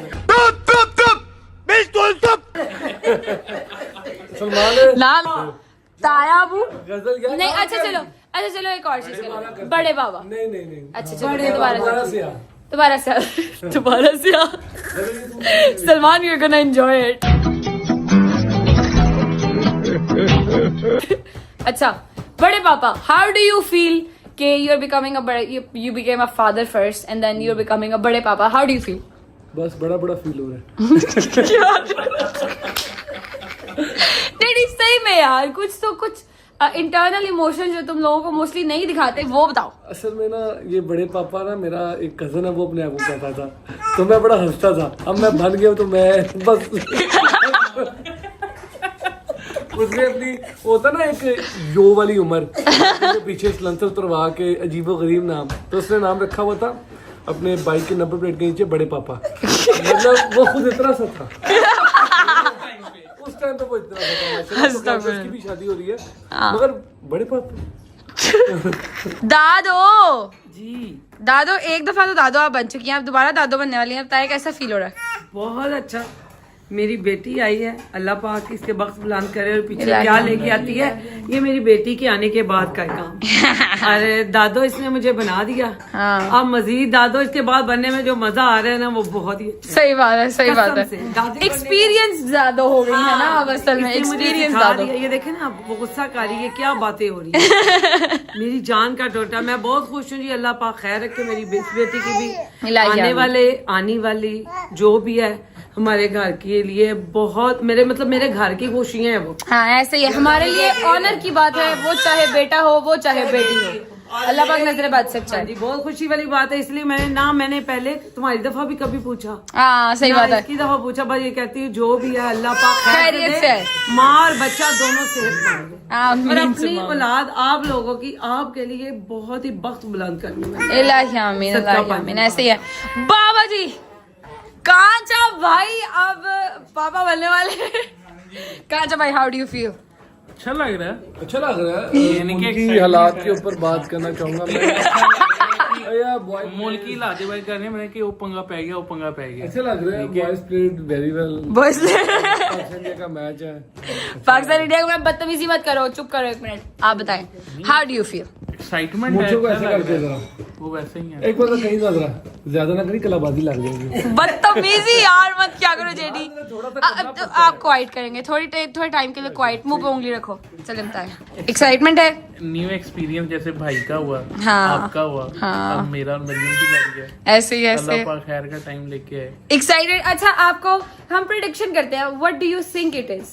सलमान तायाबू नहीं। अच्छा चलो एक और चीज करो। बड़े बाबा नहीं अच्छा चलो दोबारा से Salman, you are gonna enjoy it. अच्छा बड़े पापा, हाउ डू यू फील कि you are becoming you became a father first and then you are becoming a बड़े पापा? How do you feel? बस बड़ा फील हो रहा है। नहीं सही में यार, कुछ इंटरनल इमोशन जो तुम लोगों को मोस्टली नहीं दिखाते वो बताओ। असल में ना ये बड़े पापा ना, मेरा एक कजन है वो अपने आप को कहता था, तो मैं बड़ा हंसता था। अब मैं बन गया तो मैं बस उसने अपनी होता ना एक यो वाली उम्र, तो पीछे सलंसर उतरवा के अजीबो गरीब नाम, तो उसने नाम रखा हुआ था अपने बाइक के नंबर प्लेट के नीचे बड़े पापा। मतलब वो खुद इतना सा था उस टाइम पे, वो इतना सा था। उसकी भी शादी हो रही है मगर बड़े पापा। दादो एक दफा तो दादो आप बन चुकी हैं, आप दोबारा दादो बनने वाली हैं। बताइए कैसा फील हो रहा है? बहुत अच्छा। मेरी बेटी आई है, अल्लाह पाक इसके बख्श बुलंद करे। और पीछे क्या लेके आती है, ये मेरी बेटी के आने के बाद का काम। अरे दादो इसने मुझे बना दिया। अब मजीद दादो इसके बाद बनने में जो मजा आ रहा है ना, वो बहुत ही सही बात है। एक्सपीरियंस ज्यादा हो गई है ना अब असल में, एक्सपीरियंस ज्यादा। ये देखे ना, वो गुस्सा कर रही है, क्या बातें हो रही है। मेरी जान का टोटा, मैं बहुत खुश हूँ जी। अल्लाह पाक खैर रखे मेरी बेटी की भी, आने वाली जो भी है हमारे घर के लिए बहुत, मेरे घर की खुशियां हैं वो। हाँ ऐसे ही है, हमारे लिए ऑनर की बात है, वो चाहे बेटा हो वो चाहे बेटी हो। अल्लाह पाक नजर बद से हाँ जी, बहुत खुशी वाली बात है, इसलिए मैंने पहले तुम्हारी दफा भी कभी पूछा। हाँ सही बात है, इसकी दफा पूछा, बस ये कहती हूँ जो भी है अल्लाह पाक खैरियत से है। माँ और बच्चा दोनों सेहतमंद है। और आमीन अपनी औलाद आप लोगों की आपके लिए बहुत ही बख्त बुलंद करनी है। इलाही आमीन, इलाही आमीन, ऐसे ही है। बाबा जी कांचा भाई अब पापा बनने वाले। कांचा भाई हाउ डू यू फील? अच्छा लग रहा है। अच्छा लग रहा है। उनकी हालात के ऊपर बात करना चाहूंगा मैं। मुल्की लाते भाई करने मैंने कि वो पंगा पै गया, वो पंगा पै गया। अच्छा लग रहा है। Boys played very well. Boys India का मैच है। पाकिस्तान इंडिया को बदतमीजी मत करो, चुप करो एक मिनट। आप बताएं how do you feel? Excitement मुझे है, को ऐसे अच्छा लग करके रहा है। जरा वो वैसे ही है। एक बार तो कहीं ना जरा ज्यादा ना करी, कलाबाजी लग जाएगी। बदतमीजी यार मत क्या करो जेडी। अब तो आप क्वाइट करेंगे थोड़े टाइम के लिए, क्वाइट, मुंह पे उंगली रखो। चले बताएं। एक्साइटमेंट है, न्यू एक्सपीरियंस जैसे भाई का हुआ, हाँ, आपका हुआ, हाँ, अब मेरा और मरियम की बारी है। ऐसे ही ऐसे अल्लाह पाक खैर का टाइम लेके आए। एक्साइटेड। अच्छा आपको हम प्रेडिक्शन करते हैं, what do you think it is?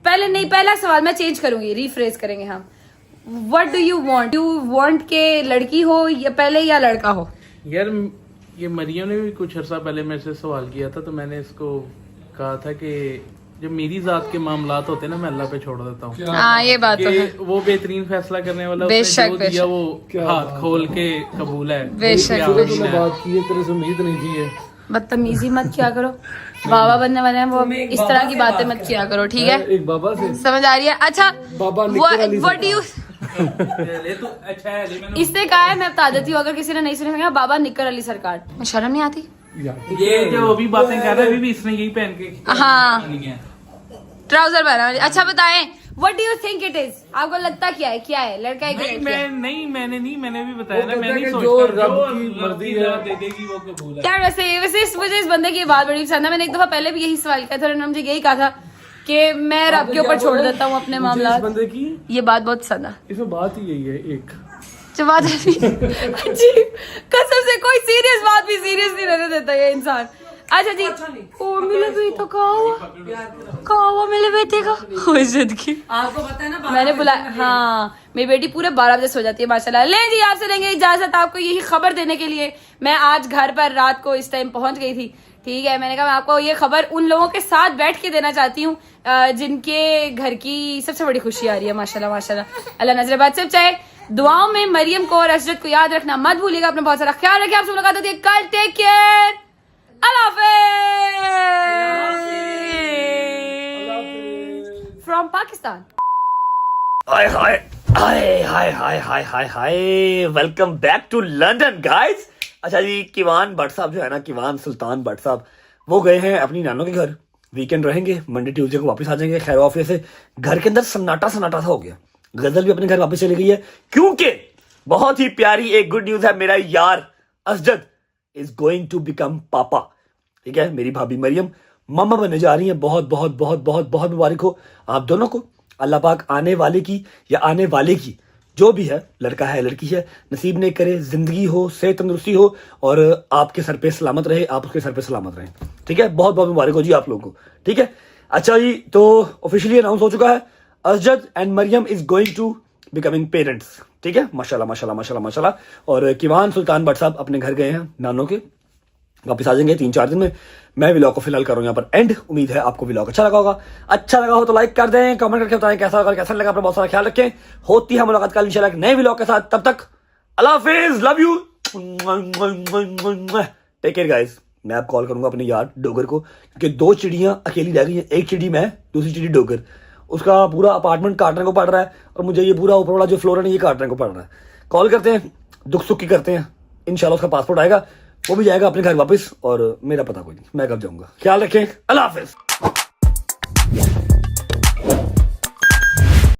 पहला सवाल मैं चेंज करूंगी, रिफ्रेज करेंगे हम। What do you want? You want के लड़की हो या पहले या लड़का हो? यार ये मरियम ने भी कुछ अर्सा पहले मेरे से सवाल किया था, तो मैंने इसको कहा था कि जो मेरी जात के मामलात होते हैं ना, मैं अल्लाह पे छोड़ देता हूँ। हाँ ये बात तो है, वो बेहतरीन फैसला करने वाला, बेशक, उसने जो दिया वो हाथ खोल के कबूल है। बेशक, तूने बात की है, तेरे से उम्मीद नहीं थी है। बदतमीजी मत किया करो। बाबा बनने वाले हैं वो, इस तरह की बातें मत किया करो, ठीक है? एक बाबा से समझ आ रही है? अच्छा बाबा निकर अली व्हाट डू यू ले तो अच्छा है, ले मैंने इसने कहा है, मैं बता देती हूँ अगर किसी ने नहीं सुना, बाबा निकर अली सरकार। शर्म नहीं आती? ये जो अभी बातें कर रहा है, अभी भी इसने यही पहन के हाँ ली है। ट्राउजर पहना। अच्छा बताएं what do you think it is? आपको लगता क्या है लड़का है कि नहीं, लड़की है? मैंने भी बताया ना, वो मैं नहीं कहते हैं सोचता जो रब की मर्जी है दे देगी वो कबूल है। यार वैसे मुझे इस बंदे की बात बड़ी पसंद है। मैंने एक दफा पहले भी यही सवाल किया था, उन्होंने मुझे यही कहा था कि मैं रब के ऊपर छोड़ देता हूँ अपने मामला। बंदे की ये बात बहुत पसंद है। इसमें बात ही यही है एक जो बात है अजीब, कसम से कोई सीरियस बात भी सीरियस नहीं रहने देता ये इंसान। अच्छा जी, ओ मिले बेटा कहाँ हुआ मेरे बेटे का? इज्जत की आपको पता है ना, मैंने बुलाया। हाँ मेरी बेटी पूरे 12 बजे सो जाती है माशाल्लाह। ले जी आपसे लेंगे इजाजत, आपको यही खबर देने के लिए मैं आज घर पर रात को इस टाइम पहुंच गई थी, ठीक है? मैंने कहा मैं आपको ये खबर उन लोगों के साथ बैठ के देना चाहती हूँ जिनके घर की सबसे बड़ी खुशी आ रही है माशाल्लाह माशाल्लाह। अल्लाह नजर बद से बचाए। दुआओं में मरियम को और असजद को याद रखना मत भूलिएगा। अपना बहुत सारा ख्याल रखिए। आपसे मुलाकात होती है कल। टेक केयर, अल्लाह हाफिज़ from Pakistan. Hi hi hi hi hi hi hi hi, welcome back to London guys. अच्छा जी, किवान भट्ट साहब जो है ना, किवान सुल्तान भट्ट साहब, वो गए हैं अपनी नानों के घर, वीकेंड रहेंगे, मंडे ट्यूसडे को वापस आ जाएंगे। खैर ऑफिस से घर के अंदर सन्नाटा सा हो गया। गजल भी अपने घर वापस चली गई है, क्योंकि बहुत ही प्यारी एक गुड न्यूज है। मेरा यार Asjad is going to become papa, ठीक है? मेरी भाभी मरियम मामा बनने जा रही है। बहुत बहुत बहुत बहुत बहुत मुबारक हो आप दोनों को। अल्लाह पाक आने वाले की या आने वाले की जो भी है, लड़का है लड़की है, नसीब ने करे, जिंदगी हो, सेहत तंदुरुस्ती हो और आपके सर पे सलामत रहे, आप उसके सर पे सलामत रहे, ठीक है? बहुत बहुत मुबारक हो जी आप लोगों को, ठीक है? अच्छा जी, तो ऑफिशियली अनाउंस हो चुका है, Asjad and Maryam is going to becoming parents, ठीक है? माशाल्लाह माशाल्लाह माशाल्लाह माशाल्लाह। और किवान सुल्तान भट्ट साहब अपने घर गए हैं नानों के, वापस आ जाएंगे 3-4 दिन में। मैं व्लॉग को फिलहाल कर रहा हूँ यहाँ पर एंड। उम्मीद है आपको व्लॉग अच्छा लगा होगा। अच्छा लगा हो तो लाइक कर दें, कमेंट करके बताएं कैसा लगा, कैसा लगा। अपना बहुत सारा ख्याल रखें। होती है मुलाकात कल इंशाल्लाह नए व्लॉग के साथ। तब तक अल्लाह हाफिज़, love you, take care guys. मैं अब कॉल करूंगा अपने यार डोगर को, क्योंकि 2 चिड़ियां अकेली रह गई हैं। एक चिड़ी मैं, दूसरी चिड़ी डोगर। उसका पूरा अपार्टमेंट काटने को पड़ रहा है और मुझे ये पूरा ऊपर वाला जो फ्लोर है ये काटने को पड़ रहा है। कॉल करते हैं, दुख सुख की करते हैं। इंशाल्लाह उसका पासपोर्ट आएगा, वो भी जाएगा अपने घर वापस, और मेरा पता कोई नहीं, मैं कब जाऊंगा। ख्याल रखें, अल्लाह हाफिज़।